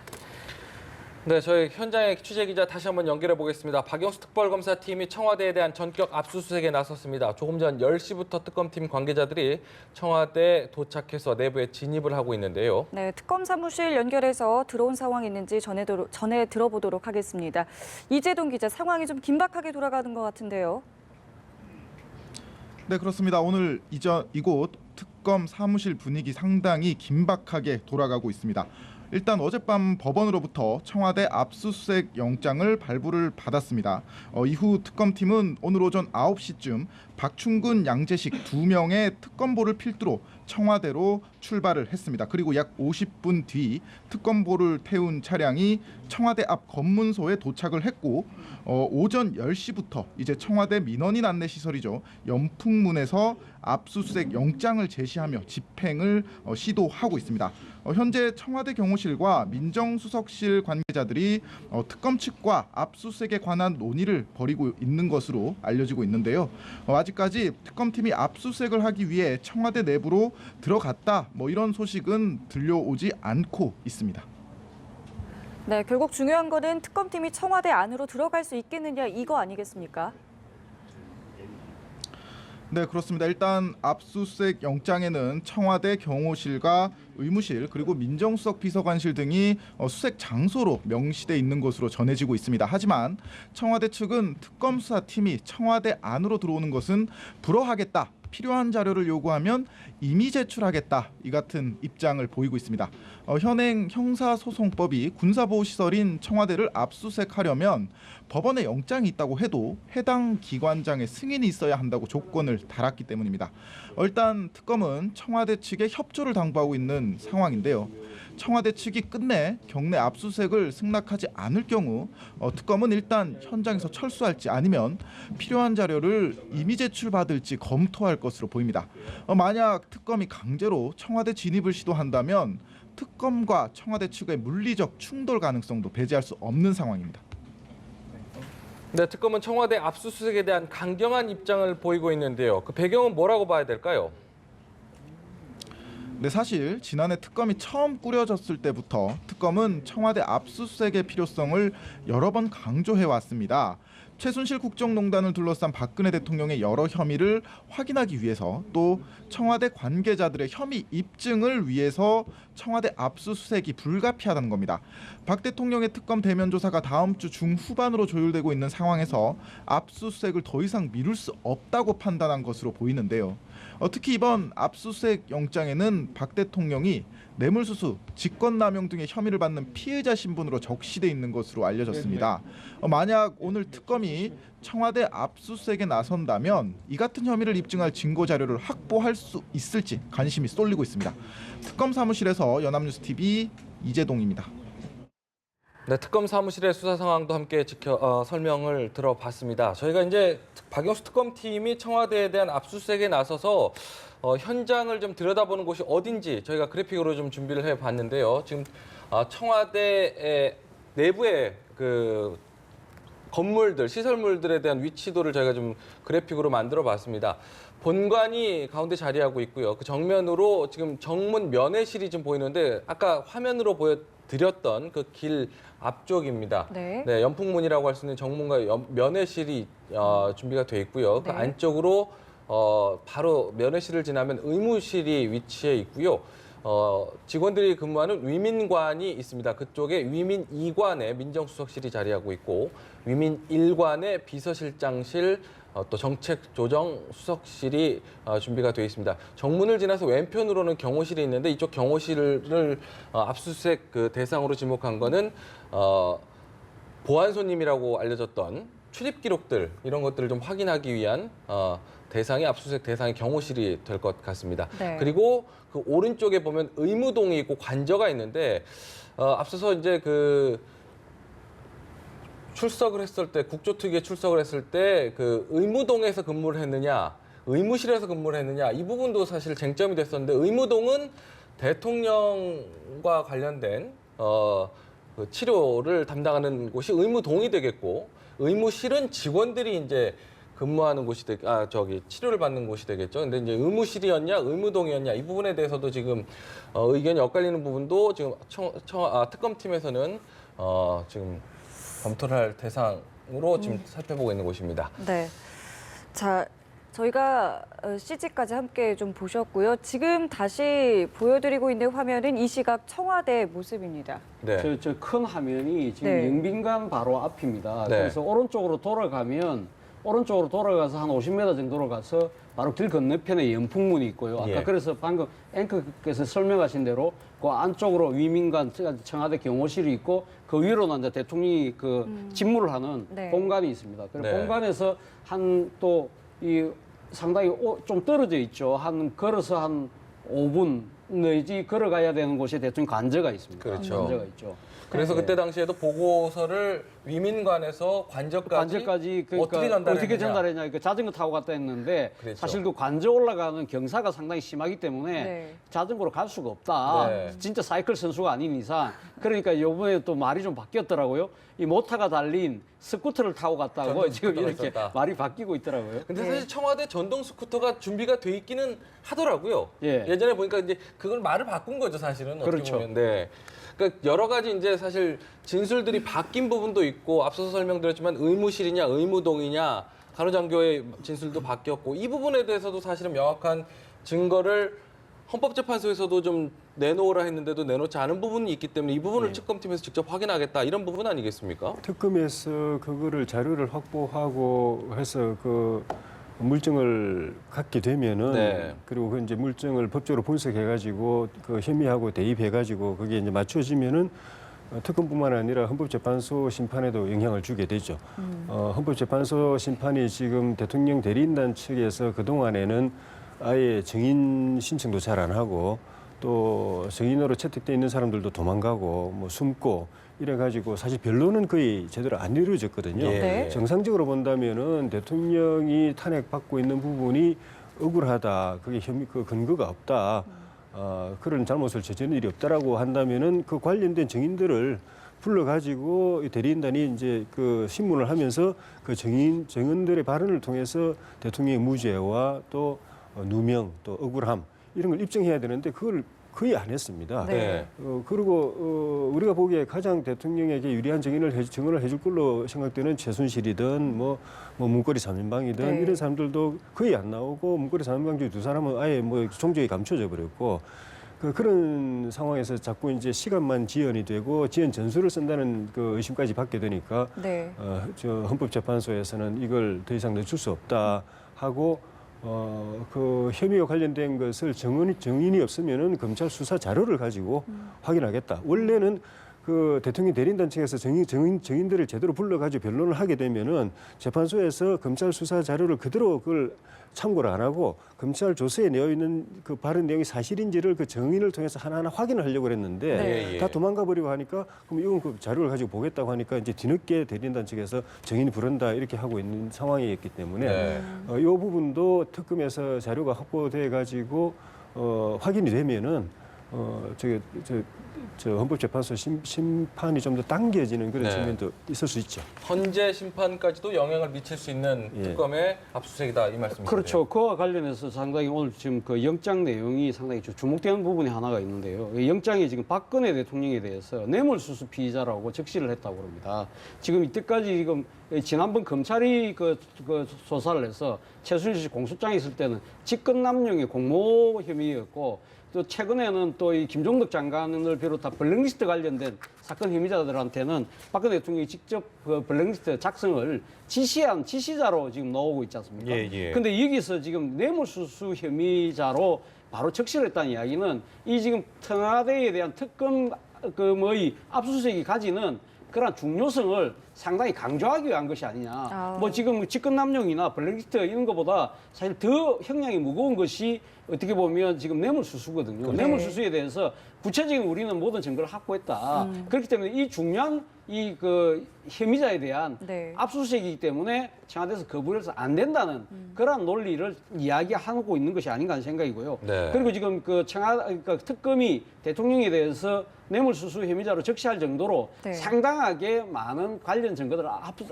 네, 저희 현장의 취재 기자 다시 한번 연결해 보겠습니다. 박영수 특별검사팀이 청와대에 대한 전격 압수수색에 나섰습니다. 조금 전 10시부터 특검팀 관계자들이 청와대에 도착해서 내부에 진입을 하고 있는데요. 네, 특검 사무실 연결해서 들어온 상황이 있는지 전해 들어보도록 하겠습니다. 이재동 기자, 상황이 좀 긴박하게 돌아가는 것 같은데요. 네, 그렇습니다. 오늘 이곳 특검 사무실 분위기 상당히 긴박하게 돌아가고 있습니다. 일단 어젯밤 법원으로부터 청와대 압수수색 영장을 발부를 받았습니다. 이후 특검팀은 오늘 오전 9시쯤 박충근, 양재식 두 명의 특검보를 필두로 청와대로 출발을 했습니다. 그리고 약 50분 뒤 특검보를 태운 차량이 청와대 앞 검문소에 도착을 했고 오전 10시부터 이제 청와대 민원인 안내 시설이죠. 연풍문에서 압수수색 영장을 제시하며 집행을 시도하고 있습니다. 현재 청와대 경호실과 민정수석실 관계자들이 특검 측과 압수수색에 관한 논의를 벌이고 있는 것으로 알려지고 있는데요. 아직까지 특검팀이 압수수색을 하기 위해 청와대 내부로 들어갔다 이런 소식은 들려오지 않고 있습니다. 네, 결국 중요한 거는 특검팀이 청와대 안으로 들어갈 수 있겠느냐 이거 아니겠습니까? 네, 그렇습니다. 일단 압수수색 영장에는 청와대 경호실과 의무실 그리고 민정수석 비서관실 등이 수색 장소로 명시돼 있는 것으로 전해지고 있습니다. 하지만 청와대 측은 특검 수사팀이 청와대 안으로 들어오는 것은 불허하겠다. 필요한 자료를 요구하면 이미 제출하겠다 이 같은 입장을 보이고 있습니다. 현행 형사소송법이 군사보호시설인 청와대를 압수수색하려면 법원에 영장이 있다고 해도 해당 기관장의 승인이 있어야 한다고 조건을 달았기 때문입니다. 일단 특검은 청와대 측에 협조를 당부하고 있는 상황인데요. 청와대 측이 끝내 경내 압수수색을 승낙하지 않을 경우 특검은 일단 현장에서 철수할지 아니면 필요한 자료를 이미 제출받을지 검토할 것으로 보입니다. 만약 특검이 강제로 청와대 진입을 시도한다면 특검과 청와대 측의 물리적 충돌 가능성도 배제할 수 없는 상황입니다. 네, 특검은 청와대 압수수색에 대한 강경한 입장을 보이고 있는데요. 그 배경은 뭐라고 봐야 될까요? 네, 사실 지난해 특검이 처음 꾸려졌을 때부터 특검은 청와대 압수수색의 필요성을 여러 번 강조해 왔습니다. 최순실 국정농단을 둘러싼 박근혜 대통령의 여러 혐의를 확인하기 위해서 또 청와대 관계자들의 혐의 입증을 위해서 청와대 압수수색이 불가피하다는 겁니다. 박 대통령의 특검 대면 조사가 다음 주 중후반으로 조율되고 있는 상황에서 압수수색을 더 이상 미룰 수 없다고 판단한 것으로 보이는데요. 특히 이번 압수수색 영장에는 박 대통령이 뇌물수수, 직권남용 등의 혐의를 받는 피해자 신분으로 적시돼 있는 것으로 알려졌습니다. 만약 오늘 특검이 청와대 압수수색에 나선다면 이 같은 혐의를 입증할 증거 자료를 확보할 수 있을지 관심이 쏠리고 있습니다. 특검 사무실에서 연합뉴스TV 이재동입니다. 네, 특검 사무실의 수사 상황도 함께 설명을 들어봤습니다. 저희가 이제 박영수 특검팀이 청와대에 대한 압수수색에 나서서 현장을 좀 들여다보는 곳이 어딘지 저희가 그래픽으로 좀 준비를 해봤는데요. 지금 청와대 내부의 그 건물들, 시설물들에 대한 위치도를 저희가 좀 그래픽으로 만들어봤습니다. 본관이 가운데 자리하고 있고요. 그 정면으로 지금 정문 면회실이 좀 보이는데 아까 화면으로 보여드렸던 그 길 앞쪽입니다. 네. 네, 연풍문이라고 할 수 있는 정문과 면회실이 준비가 돼 있고요. 그 네. 안쪽으로 바로 면회실을 지나면 의무실이 위치해 있고요. 직원들이 근무하는 위민관이 있습니다. 그쪽에 위민 2관에 민정수석실이 자리하고 있고 위민 1관에 비서실장실 또 정책조정수석실이 준비가 되어 있습니다. 정문을 지나서 왼편으로는 경호실이 있는데 이쪽 경호실을 압수수색 그 대상으로 지목한 거는 보안 손님이라고 알려졌던 출입 기록들 이런 것들을 좀 확인하기 위한 대상이 압수수색 대상이 경호실이 될 것 같습니다. 네. 그리고 그 오른쪽에 보면 의무동이 있고 관저가 있는데 앞서서 이제 그 출석을 했을 때 국조특위에 출석을 했을 때 그 의무동에서 근무를 했느냐 의무실에서 근무를 했느냐 이 부분도 사실 쟁점이 됐었는데 의무동은 대통령과 관련된 그 치료를 담당하는 곳이 의무동이 되겠고 의무실은 직원들이 이제 근무하는 곳이 치료를 받는 곳이 되겠죠. 근데 이제 의무실이었냐, 의무동이었냐 이 부분에 대해서도 지금 의견이 엇갈리는 부분도 지금 특검팀에서는 지금 검토를 할 대상으로 지금 살펴보고 있는 곳입니다. 네. 자, 저희가 CG까지 함께 좀 보셨고요. 지금 다시 보여드리고 있는 화면은 이 시각 청와대 모습입니다. 네. 저 큰 화면이 지금 네. 영빈관 바로 앞입니다. 네. 그래서 오른쪽으로 돌아가서 한 50m 정도로 가서 바로 길 건너편에 연풍문이 있고요. 아까 예. 그래서 방금 앵커께서 설명하신 대로 그 안쪽으로 위민관, 청와대 경호실이 있고 그 위로는 이제 대통령이 그 집무를 하는 네. 본관이 있습니다. 그리고 네. 본관에서 상당히 좀 떨어져 있죠. 걸어서 한 5분 내지 걸어가야 되는 곳에 대통령 관저가 있습니다. 그렇죠. 관저가 있죠. 그래서 네. 그때 당시에도 보고서를 위민관에서 관저까지 그러니까 어떻게 전달했냐. 그 자전거 타고 갔다 했는데 그랬죠. 사실 그 관저 올라가는 경사가 상당히 심하기 때문에 네. 자전거로 갈 수가 없다. 네. 진짜 사이클 선수가 아닌 이상. 그러니까 이번에 또 말이 좀 바뀌었더라고요. 이 모터가 달린 스쿠터를 타고 갔다고 전동 지금 스쿠터가 이렇게 있었다. 말이 바뀌고 있더라고요. 근데 사실 청와대 전동 스쿠터가 준비가 돼 있기는 하더라고요. 예. 예전에 보니까 이제 그걸 말을 바꾼 거죠, 사실은. 어떻게 그렇죠. 보면. 네. 그러니까 여러 가지 이제 사실 진술들이 바뀐 부분도 있고 앞서서 설명드렸지만 의무실이냐 의무동이냐 간호장교의 진술도 바뀌었고 이 부분에 대해서도 사실은 명확한 증거를 헌법재판소에서도 좀 내놓으라 했는데도 내놓지 않은 부분이 있기 때문에 이 부분을 특검팀에서 직접 확인하겠다 이런 부분 아니겠습니까? 특검에서 그거를 자료를 확보하고 해서 물증을 갖게 되면은 네. 그리고 그 이제 물증을 법적으로 분석해가지고 그 혐의하고 대입해가지고 그게 이제 맞춰지면은 특검뿐만 아니라 헌법재판소 심판에도 영향을 주게 되죠. 헌법재판소 심판이 지금 대통령 대리인단 측에서 그 동안에는 아예 증인 신청도 잘 안 하고 또 증인으로 채택돼 있는 사람들도 도망가고 뭐 숨고 이래가지고 사실 변론은 거의 제대로 안 이루어졌거든요. 예. 네. 정상적으로 본다면은 대통령이 탄핵받고 있는 부분이 억울하다, 그게 혐의 그 근거가 없다, 그런 잘못을 저지른 일이 없다라고 한다면은 그 관련된 증인들을 불러가지고 대리인단이 이제 그 신문을 하면서 그 증인들의 발언을 통해서 대통령의 무죄와 또 누명, 또 억울함 이런 걸 입증해야 되는데 그걸 거의 안 했습니다. 네. 그리고 우리가 보기에 가장 대통령에게 유리한 증언을 해줄 걸로 생각되는 최순실이든 뭐 문고리 3인방이든 네. 이런 사람들도 거의 안 나오고 문고리 3인방 중에 두 사람은 아예 뭐 종적이 감춰져 버렸고 그런 상황에서 자꾸 이제 시간만 지연이 되고 지연 전술을 쓴다는 그 의심까지 받게 되니까 네. 저 헌법재판소에서는 이걸 더 이상 늦출 수 없다 하고 그 혐의와 관련된 것을 증인이 없으면은 검찰 수사 자료를 가지고 확인하겠다. 원래는 그 대통령 대리인단 측에서 증인들을 제대로 불러가지고 변론을 하게 되면은 재판소에서 검찰 수사 자료를 그대로 그걸 참고를 안 하고 검찰 조서에 내어 있는 그 발언 내용이 사실인지를 그 증인을 통해서 하나하나 확인을 하려고 했는데 네. 다 도망가 버리고 하니까 그럼 이건 그 자료를 가지고 보겠다고 하니까 이제 뒤늦게 대리인단 측에서 증인이 부른다 이렇게 하고 있는 상황이었기 때문에 네. 이 부분도 특검에서 자료가 확보돼 가지고 확인이 되면은 저 헌법재판소 심판이 좀 더 당겨지는 그런 네. 측면도 있을 수 있죠. 헌재 심판까지도 영향을 미칠 수 있는 예. 특검의 압수수색이다 이 말씀이시죠? 그렇죠. 그와 관련해서 상당히 오늘 지금 그 영장 내용이 상당히 주목되는 부분이 하나가 있는데요. 이 영장이 지금 박근혜 대통령에 대해서 뇌물수수 피의자라고 적시를 했다고 합니다. 지금 이때까지 지금 지난번 검찰이 그 조사를 해서 최순실 씨 공소장에 있을 때는 직권남용의 공모 혐의였고 또 최근에는 또 이 김종덕 장관을 비롯한 블랙리스트 관련된 사건 혐의자들한테는 박근혜 대통령이 직접 그 블랙리스트 작성을 지시한 지시자로 지금 나오고 있지 않습니까? 예, 예. 근데 여기서 지금 뇌물수수 혐의자로 바로 적시를 했다는 이야기는 이 지금 청와대에 대한 특검 이 압수수색이 가지는 그런 중요성을 상당히 강조하기 위한 것이 아니냐. 뭐 지금 직권남용이나 블랙리스트 이런 것보다 사실 더 형량이 무거운 것이 어떻게 보면 지금 뇌물수수거든요. 네. 뇌물수수에 대해서 구체적인 우리는 모든 증거를 확보했다. 그렇기 때문에 이 중요한 이 그 혐의자에 대한 네. 압수수색이기 때문에 청와대에서 거부를 해서 안 된다는 그러한 논리를 이야기하고 있는 것이 아닌가 하는 생각이고요. 네. 그리고 지금 그 특검이 대통령에 대해서 뇌물수수 혐의자로 적시할 정도로 네. 상당하게 많은 관련 증거들을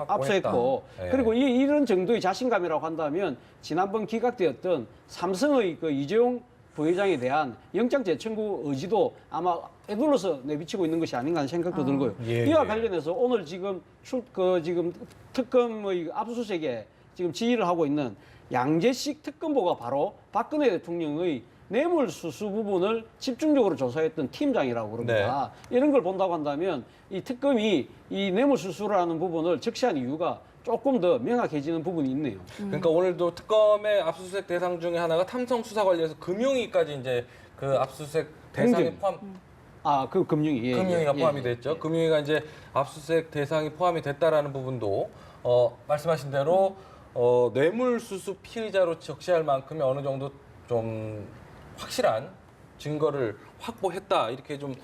압수했고 네. 그리고 이런 정도의 자신감이라고 한다면 지난번 기각되었던 삼성의 그 이재용 부회장에 대한 영장 재청구 의지도 아마 에둘러서 내비치고 있는 것이 아닌가 하는 생각도 들고요. 예, 이와 예. 관련해서 오늘 지금 지금 특검의 압수수색에 지금 지휘를 하고 있는 양재식 특검보가 바로 박근혜 대통령의 뇌물수수 부분을 집중적으로 조사했던 팀장이라고 그럽니다. 이런 걸 본다고 한다면 이 특검이 이 뇌물수수라는 부분을 적시한 이유가 조금 더 명확해지는 부분이 있네요. 그러니까 오늘도 특검의 압수수색 대상 중에 하나가 탐성 수사 관련해서 금융위까지 이제 그 압수수색 대상에 행정. 포함 그 금융위. 예, 금융위가 예, 포함이 예, 됐죠. 예. 금융위가 이제 압수수색 대상이 포함이 됐다라는 부분도 말씀하신 대로 뇌물수수 피의자로 적시할 만큼의 어느 정도 좀 확실한 증거를 확보했다 이렇게 좀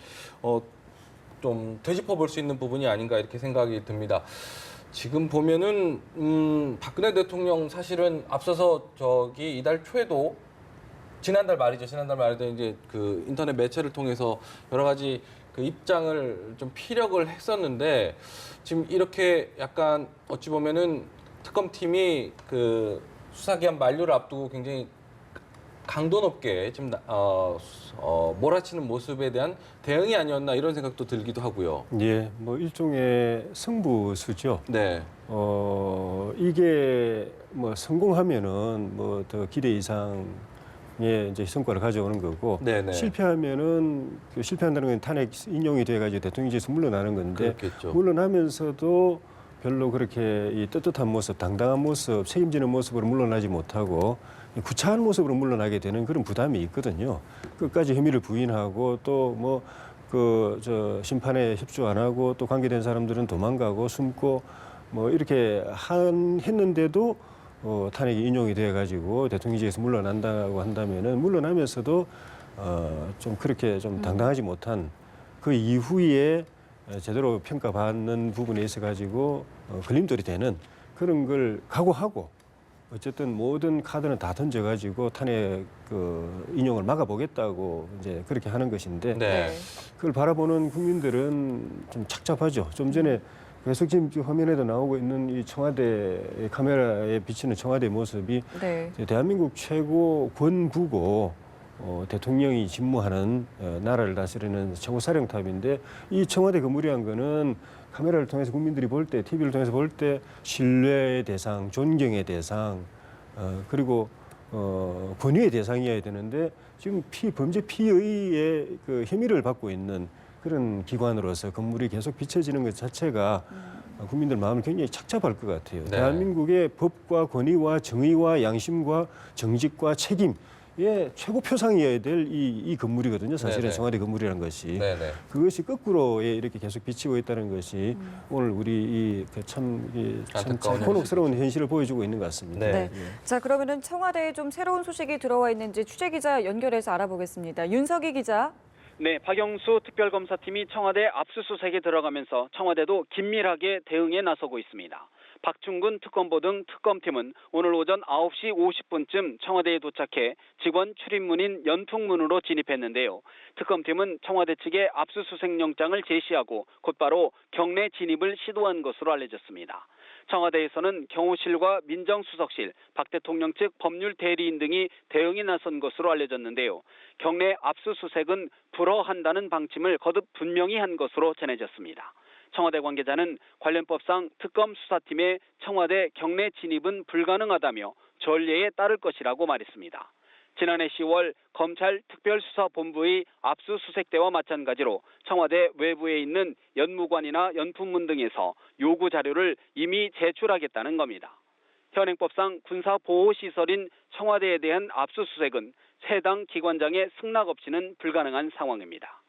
되짚어 볼 수 있는 부분이 아닌가 이렇게 생각이 듭니다. 지금 보면은 박근혜 대통령 사실은 앞서서 이달 초에도 지난달 말이죠. 지난달 말에도 이제 그 인터넷 매체를 통해서 여러 가지 그 입장을 좀 피력을 했었는데 지금 이렇게 약간 어찌 보면은 특검팀이 그 수사기한 만료를 앞두고 굉장히 강도 높게 지금 몰아치는 모습에 대한 대응이 아니었나 이런 생각도 들기도 하고요. 예, 뭐 일종의 승부수죠. 네. 이게 뭐 성공하면은 뭐 더 기대 이상의 이제 성과를 가져오는 거고 네네. 실패하면은 실패한다는 건 탄핵 인용이 돼가지고 대통령직에서 물러나는 건데 그렇겠죠. 물러나면서도 별로 그렇게 이 떳떳한 모습, 당당한 모습, 책임지는 모습으로 물러나지 못하고 구차한 모습으로 물러나게 되는 그런 부담이 있거든요. 끝까지 혐의를 부인하고 또 뭐 심판에 협조 안 하고 또 관계된 사람들은 도망가고 숨고 뭐 이렇게 했는데도 탄핵이 인용이 돼 가지고 대통령직에서 물러난다고 한다면은 물러나면서도 좀 그렇게 좀 당당하지 못한 그 이후에 제대로 평가받는 부분에 있어 가지고 걸림돌이 되는 그런 걸 각오하고 어쨌든 모든 카드는 다 던져 가지고 탄핵 인용을 막아보겠다고 이제 그렇게 하는 것인데 네. 그걸 바라보는 국민들은 좀 착잡하죠. 좀 전에 계속 지금 화면에도 나오고 있는 이 청와대 카메라에 비치는 청와대 모습이 네. 대한민국 최고 권부고 대통령이 직무하는 나라를 다스리는 최고사령탑인데 이 청와대 건물이란 거는 카메라를 통해서 국민들이 볼 때, TV를 통해서 볼 때 신뢰의 대상, 존경의 대상, 그리고 권위의 대상이어야 되는데 지금 범죄 피의의 그 혐의를 받고 있는 그런 기관으로서 건물이 계속 비춰지는 것 자체가 국민들 마음을 굉장히 착잡할 것 같아요. 네. 대한민국의 법과 권위와 정의와 양심과 정직과 책임의 최고 표상이어야 될 이 건물이거든요. 사실은 네네. 청와대 건물이라는 것이. 네네. 그것이 거꾸로 이렇게 계속 비치고 있다는 것이 오늘 우리 참 안타까운 곤혹스러운 현실을 보여주고 있는 것 같습니다. 네. 네. 자, 그러면은 청와대에 좀 새로운 소식이 들어와 있는지 취재 기자 연결해서 알아보겠습니다. 윤석희 기자. 네, 박영수 특별검사팀이 청와대 압수수색에 들어가면서 청와대도 긴밀하게 대응에 나서고 있습니다. 박충근 특검보 등 특검팀은 오늘 오전 9시 50분쯤 청와대에 도착해 직원 출입문인 연풍문으로 진입했는데요. 특검팀은 청와대 측에 압수수색 영장을 제시하고 곧바로 경내 진입을 시도한 것으로 알려졌습니다. 청와대에서는 경호실과 민정수석실, 박 대통령 측 법률 대리인 등이 대응에 나선 것으로 알려졌는데요. 경내 압수수색은 불허한다는 방침을 거듭 분명히 한 것으로 전해졌습니다. 청와대 관계자는 관련 법상 특검 수사팀의 청와대 경내 진입은 불가능하다며 전례에 따를 것이라고 말했습니다. 지난해 10월 검찰 특별수사본부의 압수수색 때와 마찬가지로 청와대 외부에 있는 연무관이나 연품문 등에서 요구 자료를 이미 제출하겠다는 겁니다. 현행법상 군사보호시설인 청와대에 대한 압수수색은 해당 기관장의 승낙 없이는 불가능한 상황입니다.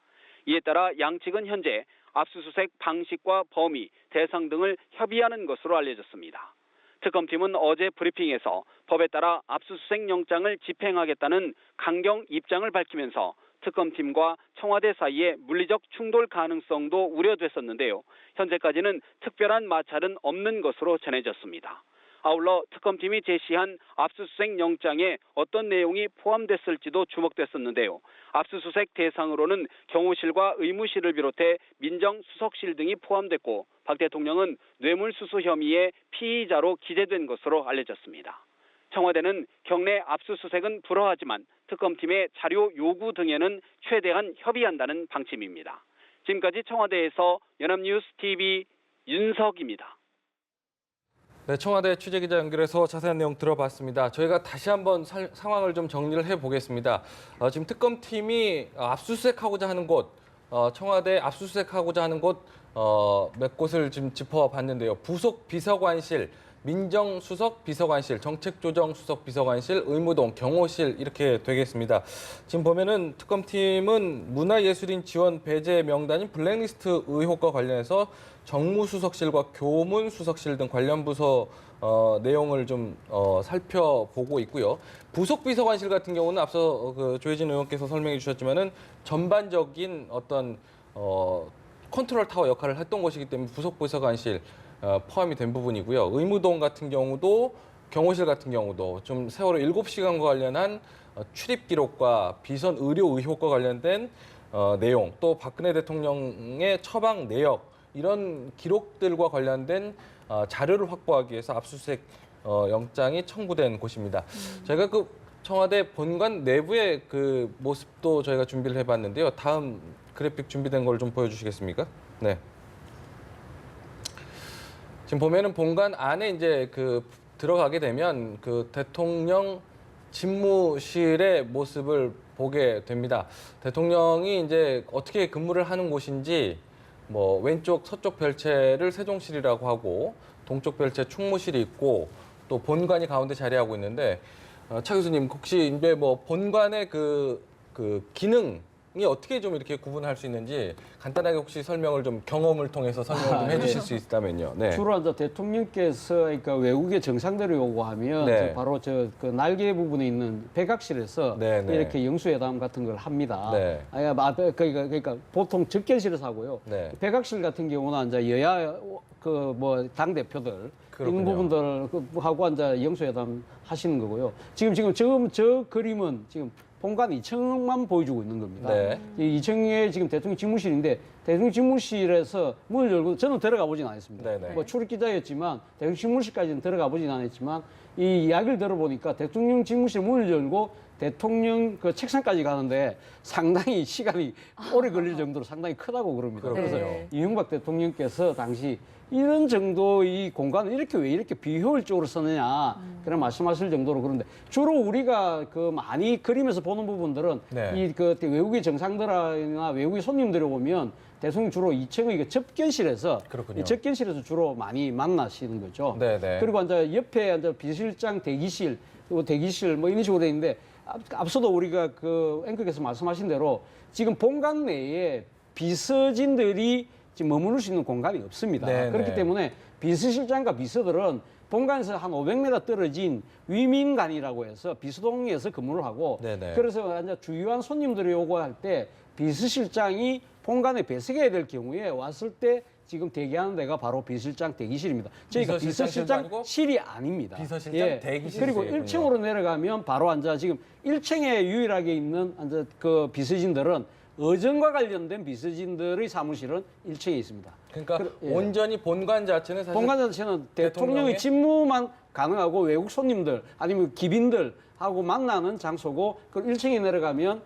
이에 따라 양측은 현재 압수수색 방식과 범위, 대상 등을 협의하는 것으로 알려졌습니다. 특검팀은 어제 브리핑에서 법에 따라 압수수색 영장을 집행하겠다는 강경 입장을 밝히면서 특검팀과 청와대 사이에 물리적 충돌 가능성도 우려됐었는데요. 현재까지는 특별한 마찰은 없는 것으로 전해졌습니다. 아울러 특검팀이 제시한 압수수색 영장에 어떤 내용이 포함됐을지도 주목됐었는데요. 압수수색 대상으로는 경호실과 의무실을 비롯해 민정수석실 등이 포함됐고 박 대통령은 뇌물수수 혐의의 피의자로 기재된 것으로 알려졌습니다. 청와대는 경내 압수수색은 불허하지만 특검팀의 자료 요구 등에는 최대한 협의한다는 방침입니다. 지금까지 청와대에서 연합뉴스 TV 윤석입니다. 네, 청와대 취재기자 연결해서 자세한 내용 들어봤습니다. 저희가 다시 한번 상황을 좀 정리를 해보겠습니다. 지금 특검팀이 압수수색하고자 하는 곳, 청와대 압수수색하고자 하는 곳 몇 곳을 지금 짚어봤는데요. 부속 비서관실, 민정수석 비서관실, 정책조정수석 비서관실, 의무동, 경호실 이렇게 되겠습니다. 지금 보면은 특검팀은 문화예술인 지원 배제 명단인 블랙리스트 의혹과 관련해서 정무수석실과 교문수석실 등 관련 부서 내용을 좀 살펴보고 있고요. 부속 비서관실 같은 경우는 앞서 조혜진 의원께서 설명해 주셨지만은 전반적인 어떤 컨트롤 타워 역할을 했던 것이기 때문에 부속 비서관실 포함이 된 부분이고요. 의무동 같은 경우도 경호실 같은 경우도 좀 세월호 7시간과 관련한 출입 기록과 비선 의료 의혹과 관련된 내용, 또 박근혜 대통령의 처방 내역 이런 기록들과 관련된 자료를 확보하기 위해서 압수수색 영장이 청구된 곳입니다. 저희가 그 청와대 본관 내부의 그 모습도 저희가 준비를 해봤는데요. 다음 그래픽 준비된 걸 좀 보여주시겠습니까? 네. 지금 보면은 본관 안에 이제 들어가게 되면 그 대통령 집무실의 모습을 보게 됩니다. 대통령이 이제 어떻게 근무를 하는 곳인지 뭐 왼쪽 서쪽 별채를 세종실이라고 하고 동쪽 별채 충무실이 있고 또 본관이 가운데 자리하고 있는데 차 교수님 혹시 이제 뭐 본관의 그 기능이 어떻게 좀 이렇게 구분할 수 있는지 간단하게 혹시 설명을 좀 경험을 통해서 설명을 좀 해주실 수 있다면요. 네. 주로 이제 대통령께서 그러니까 외국의 정상들을 요구하면 네. 바로 그 날개 부분에 있는 백악실에서 네, 네. 이렇게 영수회담 같은 걸 합니다. 네. 그러니까 보통 접견실에서 하고요. 네. 백악실 같은 경우는 이제 여야 그 뭐 당 대표들 그렇군요. 이런 부분들 하고 이제 영수회담 하시는 거고요. 지금 저 그림은 지금 본관 2층만 보여주고 있는 겁니다. 네. 이 2층에 지금 대통령 집무실인데 대통령 집무실에서 문을 열고 저는 들어가 보진 않았습니다. 네네. 뭐 출입 기자였지만 대통령 집무실까지는 들어가 보진 않았지만 이 이야기를 들어보니까 대통령 집무실 문을 열고 대통령 그 책상까지 가는데 상당히 시간이 오래 걸릴 정도로 상당히 크다고 그럽니다. 그래서 네. 이명박 대통령께서 당시 이런 정도의 공간을 왜 이렇게 비효율적으로 쓰느냐 그런 말씀하실 정도로 그런데 주로 우리가 그 많이 그림에서 보는 부분들은 네. 이 그 외국의 정상들이나 외국의 손님들이 오면 대통령 주로 2층의 그 접견실에서 그렇군요. 이 접견실에서 주로 많이 만나시는 거죠. 네네. 그리고 이제 옆에 이제 비서실장 대기실 그리고 대기실 뭐 이런 식으로 돼 있는데 앞서도 우리가 그 앵커께서 말씀하신 대로 지금 본관 내에 비서진들이 지금 머무를 수 있는 공간이 없습니다. 네네. 그렇기 때문에 비서실장과 비서들은 본관에서 한 500m 떨어진 위민관이라고 해서 비서동에서 근무를 하고 네네. 그래서 이제 주요한 손님들이 요구할 때 비서실장이 본관에 배석해야 될 경우에 왔을 때 지금 대기하는 데가 바로 비서실장 대기실입니다. 저희가 비서실장실도 아니고 비서실장실이 아닙니다. 비서실장 대기실이 그리고 있군요. 1층으로 내려가면 바로 앉아 지금 1층에 유일하게 있는 앉아 그 비서진들은 의전과 관련된 비서진들의 사무실은 1층에 있습니다. 그러니까 예. 온전히 본관 자체는 사실 본관 자체는 대통령의 대통령의 직무만 가능하고 외국 손님들 아니면 기빈들하고 만나는 장소고 그 1층에 내려가면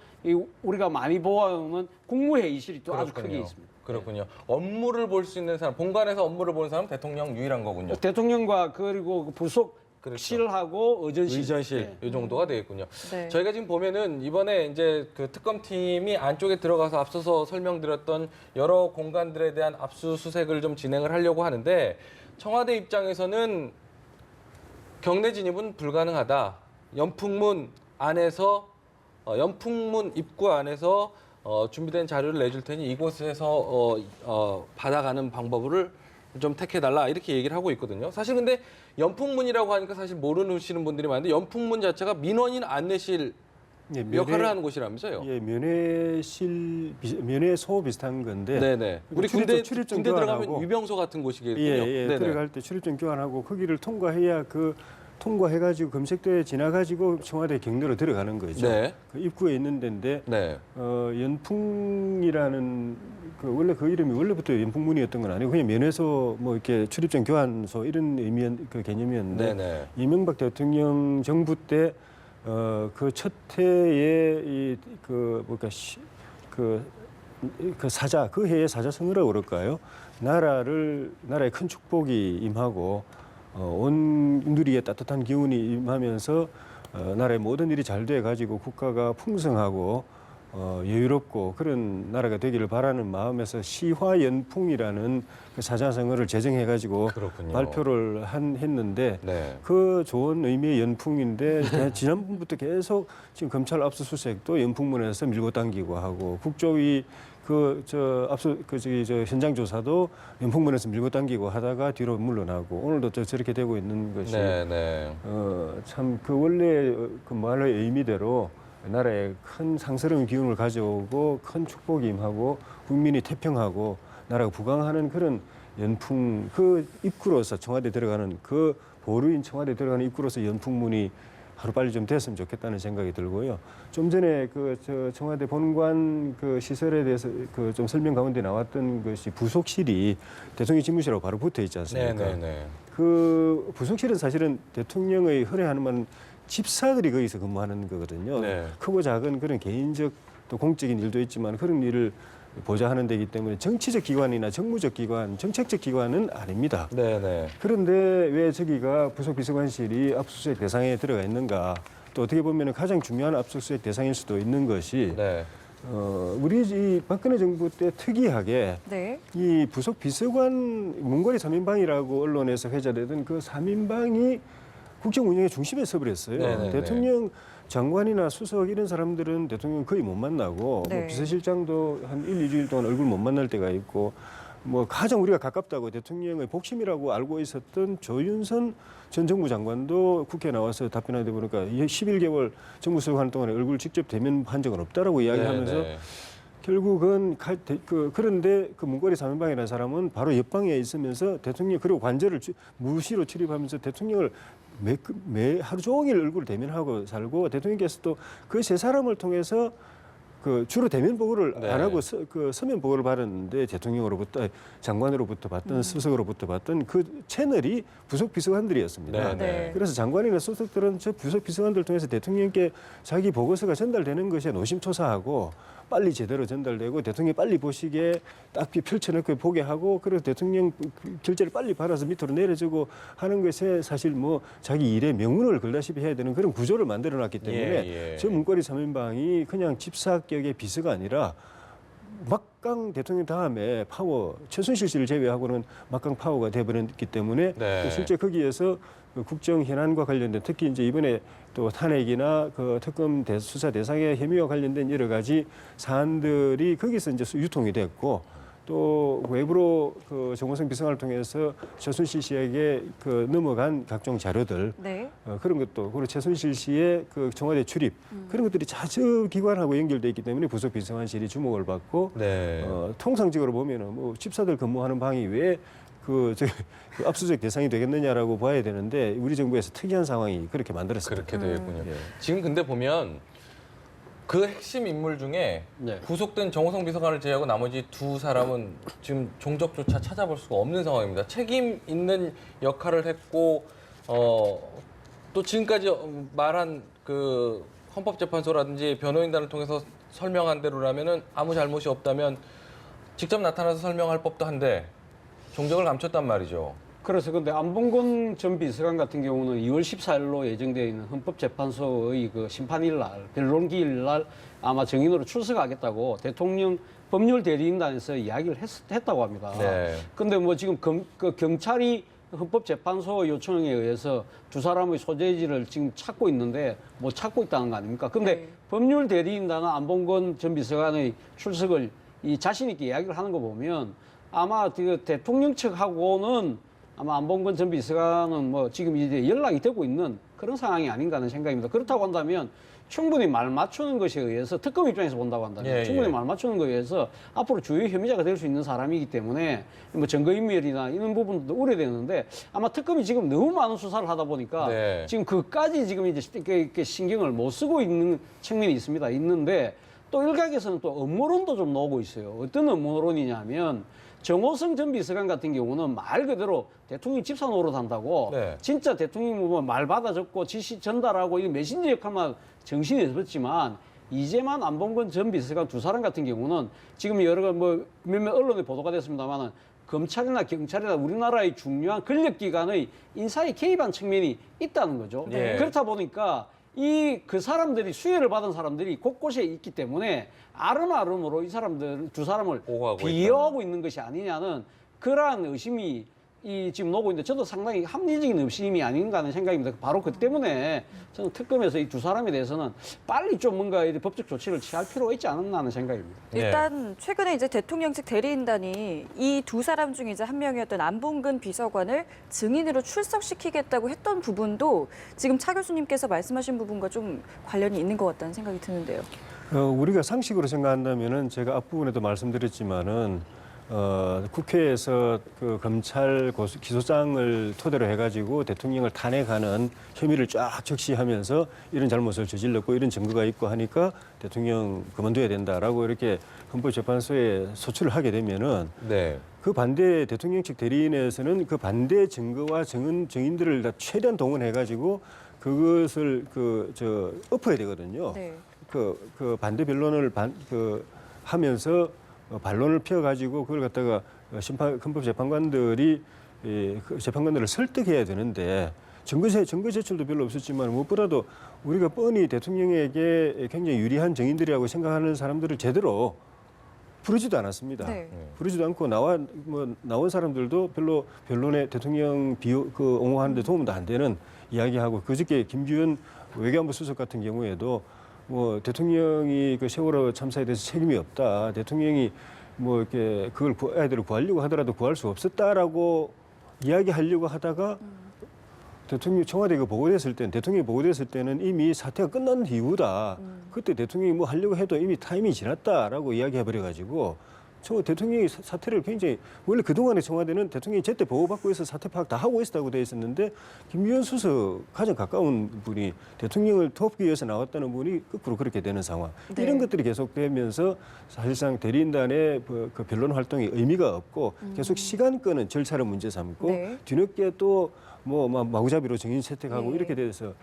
우리가 많이 보아오는 국무회의실이 또 아주 크게 있습니다. 그렇군요. 업무를 볼 수 있는 사람, 본관에서 업무를 보는 사람은 대통령 유일한 거군요. 대통령과 그리고 그 부속실하고 의전실. 의전실 네. 이 정도가 되겠군요. 네. 저희가 지금 보면은 이번에 이제 그 특검팀이 안쪽에 들어가서 앞서서 설명드렸던 여러 공간들에 대한 압수수색을 좀 진행을 하려고 하는데 청와대 입장에서는 경내 진입은 불가능하다. 연풍문 입구 안에서 준비된 자료를 내줄 테니 이곳에서 받아가는 방법을 좀 택해달라 이렇게 얘기를 하고 있거든요. 사실 근데 연풍문이라고 하니까 사실 모르시는 분들이 많은데 연풍문 자체가 민원인 안내실 예, 역할을 하는 곳이라면서요. 예, 면회소 비슷한 건데. 네네. 우리 출입증 군대 들어가면 교환하고. 유병소 같은 곳이겠군요. 예, 네네. 들어갈 때 출입증 교환하고 거기를 통과해야 통과해가지고 검색대에 지나가지고 청와대 경로로 들어가는 거죠. 네. 그 입구에 있는 데인데 네. 연풍이라는 원래 그 이름이 원래부터 연풍문이었던 건 아니고 그냥 면회소 뭐 이렇게 출입증 교환소 이런 그 개념이었는데 네네. 이명박 대통령 정부 때 그 첫 해에 그 사자 그 해의 사자성어라고 그럴까요? 나라에 큰 축복이 임하고 온 누리에 따뜻한 기운이 임하면서 나라의 모든 일이 잘 돼 가지고 국가가 풍성하고 여유롭고 그런 나라가 되기를 바라는 마음에서 시화연풍이라는 그 사자성어를 제정해 가지고 그렇군요. 발표를 했는데 네. 그 좋은 의미의 연풍인데 지난번부터 계속 지금 검찰 압수수색도 연풍문에서 밀고 당기고 하고 국조위 현장 조사도 연풍문에서 밀고 당기고 하다가 뒤로 물러나고 오늘도 저렇게 되고 있는 것이 네네. 참 그 원래 그 말의 의미대로 나라에 큰 상스러운 기운을 가져오고 큰 축복이 임하고 국민이 태평하고 나라가 부강하는 그런 연풍 그 입구로서 청와대 들어가는 그 보루인 청와대 들어가는 입구로서 연풍문이 하루빨리 좀 됐으면 좋겠다는 생각이 들고요. 좀 전에 청와대 본관 그 시설에 대해서 그 좀 설명 가운데 나왔던 것이 부속실이 대통령 집무실하고 바로 붙어 있지 않습니까? 네네네. 그 부속실은 사실은 대통령의 헌혜하는 말은 집사들이 거기서 근무하는 거거든요. 네. 크고 작은 그런 개인적 또 공적인 일도 있지만 그런 일을 보좌하는 데이기 때문에 정치적 기관이나 정무적 기관, 정책적 기관은 아닙니다. 네네. 그런데 왜 저기가 부속비서관실이 압수수색 대상에 들어가 있는가? 또 어떻게 보면 가장 중요한 압수수색 대상일 수도 있는 것이 네. 우리 이 박근혜 정부 때 특이하게 네. 이 부속 비서관 문고리 3인방이라고 언론에서 회자되던 그 3인방이 국정 운영의 중심에 서버렸어요. 네네네. 대통령 장관이나 수석 이런 사람들은 대통령 거의 못 만나고 네. 뭐 비서실장도 한 1, 2주일 동안 얼굴 못 만날 때가 있고 뭐 가장 우리가 가깝다고 대통령의 복심이라고 알고 있었던 조윤선 전 정부 장관도 국회에 나와서 답변하다 보니까 11개월 정부 수행하는 동안에 얼굴 직접 대면한 적은 없다라고 이야기하면서 네, 네. 결국은 그런데 그 문고리 3인방이라는 사람은 바로 옆방에 있으면서 대통령 그리고 관저를 무시로 출입하면서 대통령을 매 하루 종일 얼굴을 대면하고 살고 대통령께서 또 그 세 사람을 통해서 그 주로 대면 보고를 네. 안 하고 그 서면 보고를 받았는데 대통령으로부터 장관으로부터 받던 수석으로부터 받던 그 채널이 부속 비서관들이었습니다. 네, 네. 그래서 장관이나 수석들은 저 부속 비서관들 통해서 대통령께 자기 보고서가 전달되는 것에 노심초사하고 빨리 제대로 전달되고 대통령이 빨리 보시기에 딱 펼쳐놓고 보게 하고 그리고 대통령 결재를 빨리 받아서 밑으로 내려주고 하는 것에 사실 뭐 자기 일에 명운을 걸다시피 해야 되는 그런 구조를 만들어놨기 때문에 저 문고리 3인방이 그냥 집사격의 비서가 아니라 막강 대통령 다음에 파워 최순실 씨를 제외하고는 막강 파워가 돼버렸기 때문에 네. 또 실제 거기에서 그 국정 현안과 관련된 특히 이제 이번에 또 탄핵이나 그 특검 수사 대상의 혐의와 관련된 여러 가지 사안들이 거기서 이제 유통이 됐고 또 외부로 그 정호성 비서관을 통해서 최순실 씨에게 그 넘어간 각종 자료들 네. 그런 것도 그리고 최순실 씨의 그 청와대 출입 그런 것들이 자주 기관하고 연결돼 있기 때문에 부속 비서관실이 주목을 받고 네. 통상적으로 보면은 뭐 집사들 근무하는 방이 왜 그 압수수색 대상이 되겠느냐라고 봐야 되는데 우리 정부에서 특이한 상황이 그렇게 만들었습니다. 그렇게 되겠군요. 예. 지금 근데 보면 그 핵심 인물 중에 네. 구속된 정호성 비서관을 제외하고 나머지 두 사람은 지금 종적조차 찾아볼 수가 없는 상황입니다. 책임 있는 역할을 했고 또 지금까지 말한 그 헌법재판소라든지 변호인단을 통해서 설명한 대로라면은 아무 잘못이 없다면 직접 나타나서 설명할 법도 한데 종적을 감췄단 말이죠. 그래서 근데 안봉근 전 비서관 같은 경우는 2월 14일로 예정되어 있는 헌법재판소의 그 심판일 날, 변론기일 날 아마 정인으로 출석하겠다고 대통령 법률 대리인단에서 이야기를 했다고 합니다. 네. 근데 뭐 지금 경찰이 헌법재판소 요청에 의해서 두 사람의 소재지를 지금 찾고 있는데 못 찾고 있다는 거 아닙니까? 근데 네. 법률 대리인단은 안봉근 전 비서관의 출석을 자신 있게 이야기를 하는 거 보면 아마 그 대통령 측하고는 아마 안봉근 전 비서관은 뭐 지금 이제 연락이 되고 있는 그런 상황이 아닌가 하는 생각입니다. 그렇다고 한다면 충분히 말 맞추는 것에 의해서 특검 입장에서 본다고 한다면 충분히 말 맞추는 것에 의해서 앞으로 주요 혐의자가 될 수 있는 사람이기 때문에 뭐 증거인멸이나 이런 부분도 우려되는데 아마 특검이 지금 너무 많은 수사를 하다 보니까 네. 지금 그까지 지금 이제 이렇게 신경을 못 쓰고 있는 측면이 있는데 또 일각에서는 또 음모론도 좀 나오고 있어요. 어떤 음모론이냐면 정호성 전 비서관 같은 경우는 말 그대로 대통령 집사 노릇한다고 네. 진짜 대통령 뭐 말 받아 적고 지시 전달하고 이 메신저 역할만 정신이 없었지만 이제만 안봉근 전 비서관 두 사람 같은 경우는 지금 여러 뭐 몇몇 언론에 보도가 됐습니다만은 검찰이나 경찰이나 우리나라의 중요한 권력기관의 인사에 개입한 측면이 있다는 거죠. 네. 그렇다 보니까 그 사람들이 수혜를 받은 사람들이 곳곳에 있기 때문에 아름아름으로 이 사람들 두 사람을 보호하고 비호하고 있는 것이 아니냐는 그러한 의심이 지금 나오고 있는데 저도 상당히 합리적인 의심이 아닌가 하는 생각입니다. 바로 그 때문에 저는 특검에서 이 두 사람에 대해서는 빨리 좀 뭔가 법적 조치를 취할 필요가 있지 않았나 하는 생각입니다. 일단 최근에 이제 대통령 측 대리인단이 이 두 사람 중 이제 한 명이었던 안봉근 비서관을 증인으로 출석시키겠다고 했던 부분도 지금 차 교수님께서 말씀하신 부분과 좀 관련이 있는 것 같다는 생각이 드는데요. 우리가 상식으로 생각한다면은 제가 앞부분에도 말씀드렸지만은 국회에서 그 검찰 기소장을 토대로 해가지고 대통령을 탄핵하는 혐의를 쫙 적시하면서 이런 잘못을 저질렀고 이런 증거가 있고 하니까 대통령 그만둬야 된다라고 이렇게 헌법재판소에 소추를 하게 되면은 네. 그 반대 대통령 측 대리인에서는 그 반대 증거와 증인들을 다 최대한 동원해가지고 그것을 엎어야 되거든요. 네. 그 반대 변론을 하면서 반론을 펴가지고 그걸 갖다가 헌법재판관들이 그 재판관들을 설득해야 되는데 증거 제출도 별로 없었지만 무엇보다도 우리가 뻔히 대통령에게 굉장히 유리한 증인들이라고 생각하는 사람들을 제대로 부르지도 않았습니다. 네. 부르지도 않고 나온 사람들도 별로 변론에 대통령 옹호하는데 도움도 안 되는 이야기하고 그저께 김규현 외교안보 수석 같은 경우에도 뭐 대통령이 그 세월호 참사에 대해서 책임이 없다. 대통령이 뭐 이렇게 그걸 아이들을 구하려고 하더라도 구할 수 없었다라고 이야기하려고 하다가 대통령 청와대가 보고됐을 때는 대통령이 보고됐을 때는 이미 사태가 끝난 이후다. 그때 대통령이 뭐 하려고 해도 이미 타임이 지났다라고 이야기해버려 가지고 대통령이 사태를 굉장히 원래 그동안에 청와대는 대통령이 제때 보고받고 있어 사태 파악 다 하고 있었다고 돼 있었는데 김규현 수석 가장 가까운 분이 대통령을 돕기 위해서 나왔다는 분이 거꾸로 그렇게 되는 상황. 네. 이런 것들이 계속되면서 사실상 대리인단의 그 변론 활동이 의미가 없고 계속 시간 끄는 절차를 문제 삼고 네. 뒤늦게 또 뭐 마구잡이로 증인 채택하고 네. 이렇게 돼서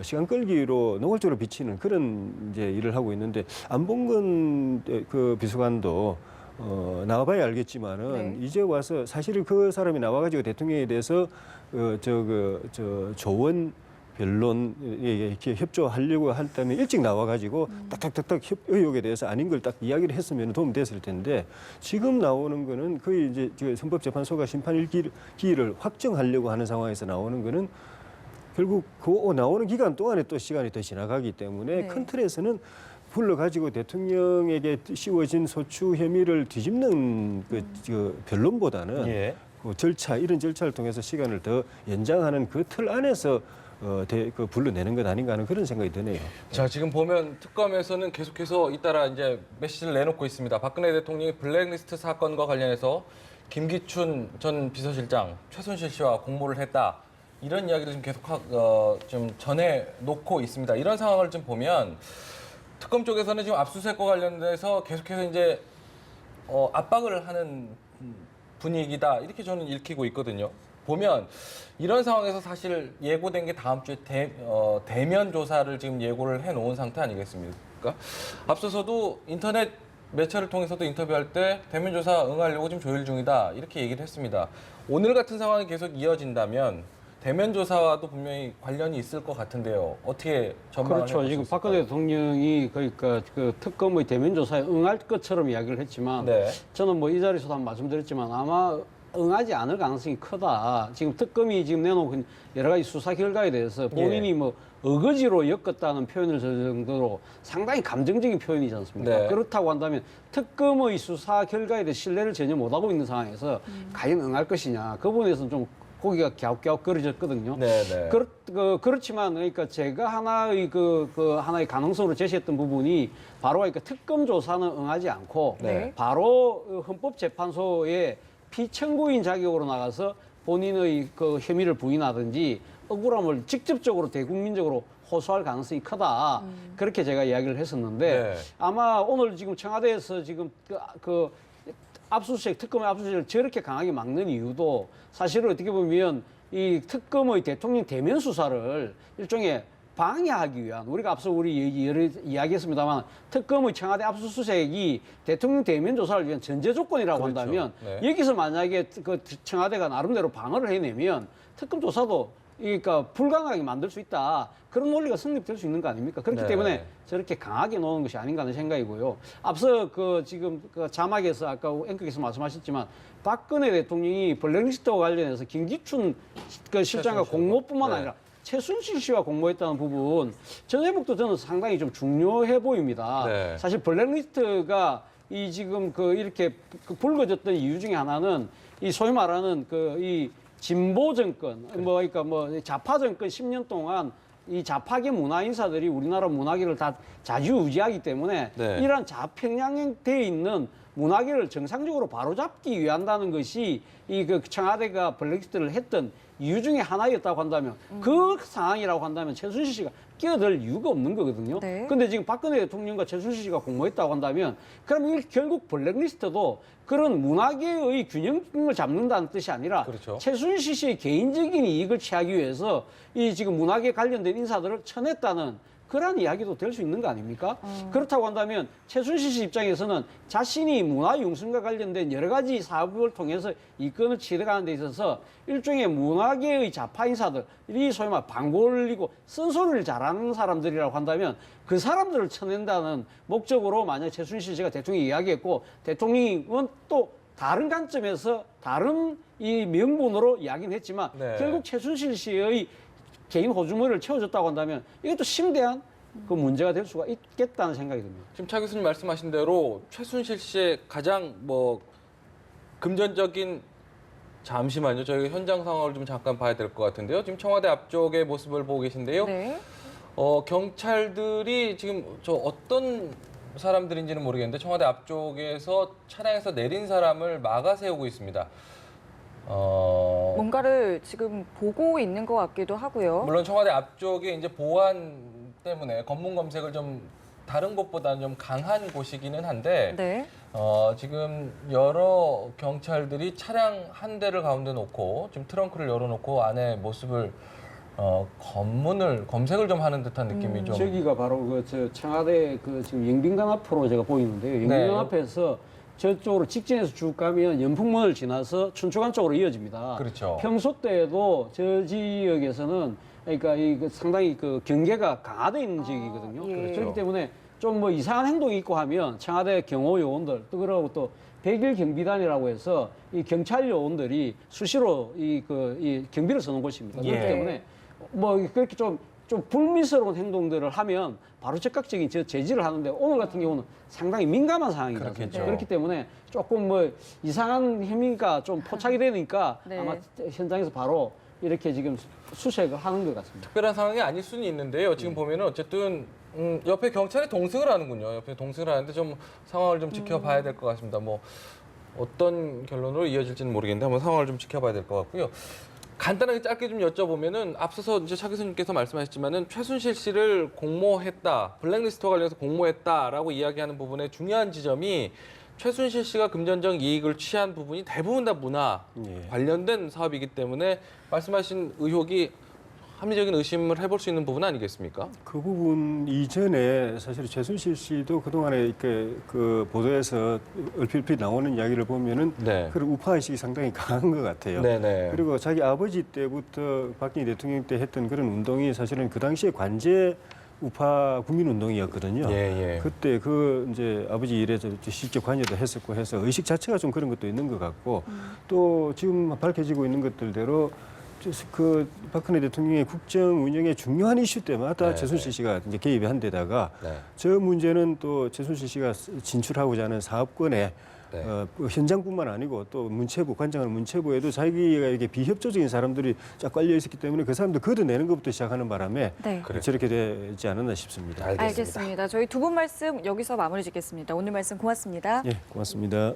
시간 끌기로 노골적으로 비치는 그런 이제 일을 하고 있는데 안봉근 그 비서관도 나와봐야 알겠지만은 네. 이제 와서 사실은 그 사람이 나와가지고 대통령에 대해서 조원 변론에 이렇게 협조하려고 할 때는 일찍 나와가지고 딱딱딱딱 의혹에 대해서 아닌 걸 딱 이야기를 했으면 도움됐을 텐데 지금 나오는 거는 거의 이제 헌법재판소가 심판 일기를 확정하려고 하는 상황에서 나오는 거는 결국 그 나오는 기간 동안에 또 시간이 더 지나가기 때문에 네. 큰 틀에서는 불러가지고 대통령에게 씌워진 소추 혐의를 뒤집는 그 변론보다는 예. 그 절차 이런 절차를 통해서 시간을 더 연장하는 그 틀 안에서 그 불러내는 것 아닌가 하는 그런 생각이 드네요. 자, 지금 보면 특검에서는 계속해서 잇따라 이제 메시지를 내놓고 있습니다. 박근혜 대통령이 블랙리스트 사건과 관련해서 김기춘 전 비서실장, 최순실 씨와 공모를 했다. 이런 이야기를 좀 계속 좀 전해놓고 있습니다. 이런 상황을 좀 보면 특검 쪽에서는 지금 압수수색과 관련돼서 계속해서 이제 압박을 하는 분위기다. 이렇게 저는 읽히고 있거든요. 보면 이런 상황에서 사실 예고된 게 다음 주에 대면 조사를 지금 예고를 해놓은 상태 아니겠습니까? 앞서서도 인터넷 매체를 통해서도 인터뷰할 때 대면 조사 응하려고 지금 조율 중이다 이렇게 얘기를 했습니다. 오늘 같은 상황이 계속 이어진다면 대면 조사와도 분명히 관련이 있을 것 같은데요. 어떻게 전망을 그렇죠. 지금 박근혜 대통령이 그러니까 그 특검의 대면 조사에 응할 것처럼 이야기를 했지만 네. 저는 뭐 이 자리에서도 한번 말씀드렸지만 아마 응하지 않을 가능성이 크다. 지금 특검이 지금 내놓은 여러 가지 수사 결과에 대해서 본인이 뭐 어거지로 엮었다는 표현을 쓸 정도로 상당히 감정적인 표현이지 않습니까? 네. 그렇다고 한다면 특검의 수사 결과에 대해 신뢰를 전혀 못하고 있는 상황에서 과연 응할 것이냐. 그 부분에서는 좀 고기가 갸웃갸웃거려졌거든요. 네네. 그렇지만 그러니까 제가 하나의 하나의 가능성으로 제시했던 부분이 바로 그러니까 특검 조사는 응하지 않고 네. 바로 헌법재판소에 피청구인 자격으로 나가서 본인의 그 혐의를 부인하든지 억울함을 직접적으로 대국민적으로 호소할 가능성이 크다. 그렇게 제가 이야기를 했었는데 네. 아마 오늘 지금 청와대에서 지금 특검의 압수수색을 저렇게 강하게 막는 이유도 사실은 어떻게 보면 이 특검의 대통령 대면 수사를 일종의 방해하기 위한 우리가 앞서 이야기했습니다만 특검의 청와대 압수수색이 대통령 대면 조사를 위한 전제 조건이라고 그렇죠. 한다면 네. 여기서 만약에 그 청와대가 나름대로 방어를 해내면 특검 조사도 그러니까 불가능하게 만들 수 있다. 그런 논리가 성립될 수 있는 거 아닙니까? 그렇기 네. 때문에 저렇게 강하게 놓는 것이 아닌가 하는 생각이고요. 앞서 지금 자막에서 아까 앵커께서 말씀하셨지만 박근혜 대통령이 블랙리스트와 관련해서 김기춘 실장과 공모뿐만 네. 아니라 최순실 씨와 공모했다는 부분 전해북도 저는 상당히 좀 중요해 보입니다. 네. 사실 블랙리스트가 이 지금 이렇게 불거졌던 이유 중에 하나는 이 소위 말하는 이 진보 정권, 그러니까 좌파 정권 10년 동안 이 좌파계 문화 인사들이 우리나라 문화계를 다 좌지우지하기 때문에 네. 이러한 좌편향되어 있는 문화계를 정상적으로 바로잡기 위한다는 것이 청와대가 블랙리스트를 했던 이유 중에 하나였다고 한다면 그 상황이라고 한다면 최순실 씨가 끼어들 이유가 없는 거거든요. 네. 근데 지금 박근혜 대통령과 최순실 씨가 공모했다고 한다면 그럼 이 결국 블랙리스트도 그런 문화계의 균형을 잡는다는 뜻이 아니라 그렇죠. 최순실 씨의 개인적인 이익을 취하기 위해서 이 지금 문화계 관련된 인사들을 쳐냈다는 그런 이야기도 될 수 있는 거 아닙니까? 그렇다고 한다면 최순실 씨 입장에서는 자신이 문화융성과 관련된 여러 가지 사업을 통해서 이권을 취득하는 데 있어서 일종의 문화계의 좌파 인사들이 소위 말 방구 올리고 쓴소리를 잘하는 사람들이라고 한다면 그 사람들을 쳐낸다는 목적으로 만약 최순실 씨가 대통령이 이야기했고 대통령은 또 다른 관점에서 다른 이 명분으로 이야기는 했지만 네. 결국 최순실 씨의 개인 호주머니를 채워줬다고 한다면 이것도 심대한 그 문제가 될 수가 있겠다는 생각이 듭니다. 지금 차 교수님 말씀하신 대로 최순실 씨의 가장 뭐 금전적인 잠시만요. 저희가 현장 상황을 좀 잠깐 봐야 될 것 같은데요. 지금 청와대 앞쪽의 모습을 보고 계신데요. 네. 경찰들이 지금 저 어떤 사람들인지는 모르겠는데 청와대 앞쪽에서 차량에서 내린 사람을 막아 세우고 있습니다. 뭔가를 지금 보고 있는 것 같기도 하고요. 물론 청와대 앞쪽에 이제 보안 때문에 검문 검색을 좀 다른 곳보다는 좀 강한 곳이기는 한데 네. 지금 여러 경찰들이 차량 한 대를 가운데 놓고 지금 트렁크를 열어놓고 안에 모습을 검색을 좀 하는 듯한 느낌이 좀. 저기가 바로 저 청와대 그 지금 영빈관 앞으로 제가 보이는데요. 영빈관 네. 앞에서 저쪽으로 직진해서 쭉 가면 연풍문을 지나서 춘추관 쪽으로 이어집니다. 그렇죠. 평소 때도 저 지역에서는 그러니까 상당히 그 경계가 강화되어 있는 지역이거든요. 예. 그렇죠. 그렇기 때문에 좀 뭐 이상한 행동이 있고 하면 청와대 경호 요원들 또 그러고 또 100일 경비단이라고 해서 이 경찰 요원들이 수시로 이 경비를 서는 곳입니다. 예. 그렇기 때문에 뭐 그렇게 좀 불미스러운 행동들을 하면 바로 즉각적인 제지를 하는데 오늘 같은 경우는 상당히 민감한 상황이다. 그렇겠죠. 그렇기 때문에 조금 뭐 이상한 혐의가 좀 포착이 되니까 네. 아마 현장에서 바로 이렇게 지금 수색을 하는 것 같습니다. 특별한 상황이 아닐 수는 있는데요. 지금 보면은 어쨌든 옆에 경찰이 동승을 하는군요. 옆에 동승을 하는데 좀 상황을 좀 지켜봐야 될 것 같습니다. 뭐 어떤 결론으로 이어질지는 모르겠는데 한번 상황을 좀 지켜봐야 될 것 같고요. 간단하게 짧게 좀 여쭤보면은 앞서서 이제 차 교수님께서 말씀하셨지만은 최순실 씨를 공모했다, 블랙리스트와 관련해서 공모했다라고 이야기하는 부분의 중요한 지점이 최순실 씨가 금전적 이익을 취한 부분이 대부분 다 문화 예. 관련된 사업이기 때문에 말씀하신 의혹이 합리적인 의심을 해볼 수 있는 부분 아니겠습니까? 그 부분 이전에 사실 최순실 씨도 그동안에 이렇게 그 보도에서 얼핏 나오는 이야기를 보면은 네. 그런 우파 의식이 상당히 강한 것 같아요. 네네. 그리고 자기 아버지 때부터 박근혜 대통령 때 했던 그런 운동이 사실은 그 당시에 관제 우파 국민운동이었거든요. 예, 예. 그때 그 이제 아버지 일에 직접 관여도 했었고 해서 의식 자체가 좀 그런 것도 있는 것 같고 또 지금 밝혀지고 있는 것들대로 그 박근혜 대통령의 국정 운영의 중요한 이슈 때마다 네, 최순실 씨가 이제 개입이 한 데다가 네. 저 문제는 또 최순실 씨가 진출하고자 하는 사업권에 네. 현장뿐만 아니고 또 문체부 관장하는 문체부에도 자기가 이게 비협조적인 사람들이 쫙 깔려 있었기 때문에 그 사람들 걷어내는 것부터 시작하는 바람에 네. 그래. 저렇게 되지 않았나 싶습니다. 알겠습니다. 알겠습니다. 저희 두 분 말씀 여기서 마무리 짓겠습니다. 오늘 말씀 고맙습니다. 예, 고맙습니다.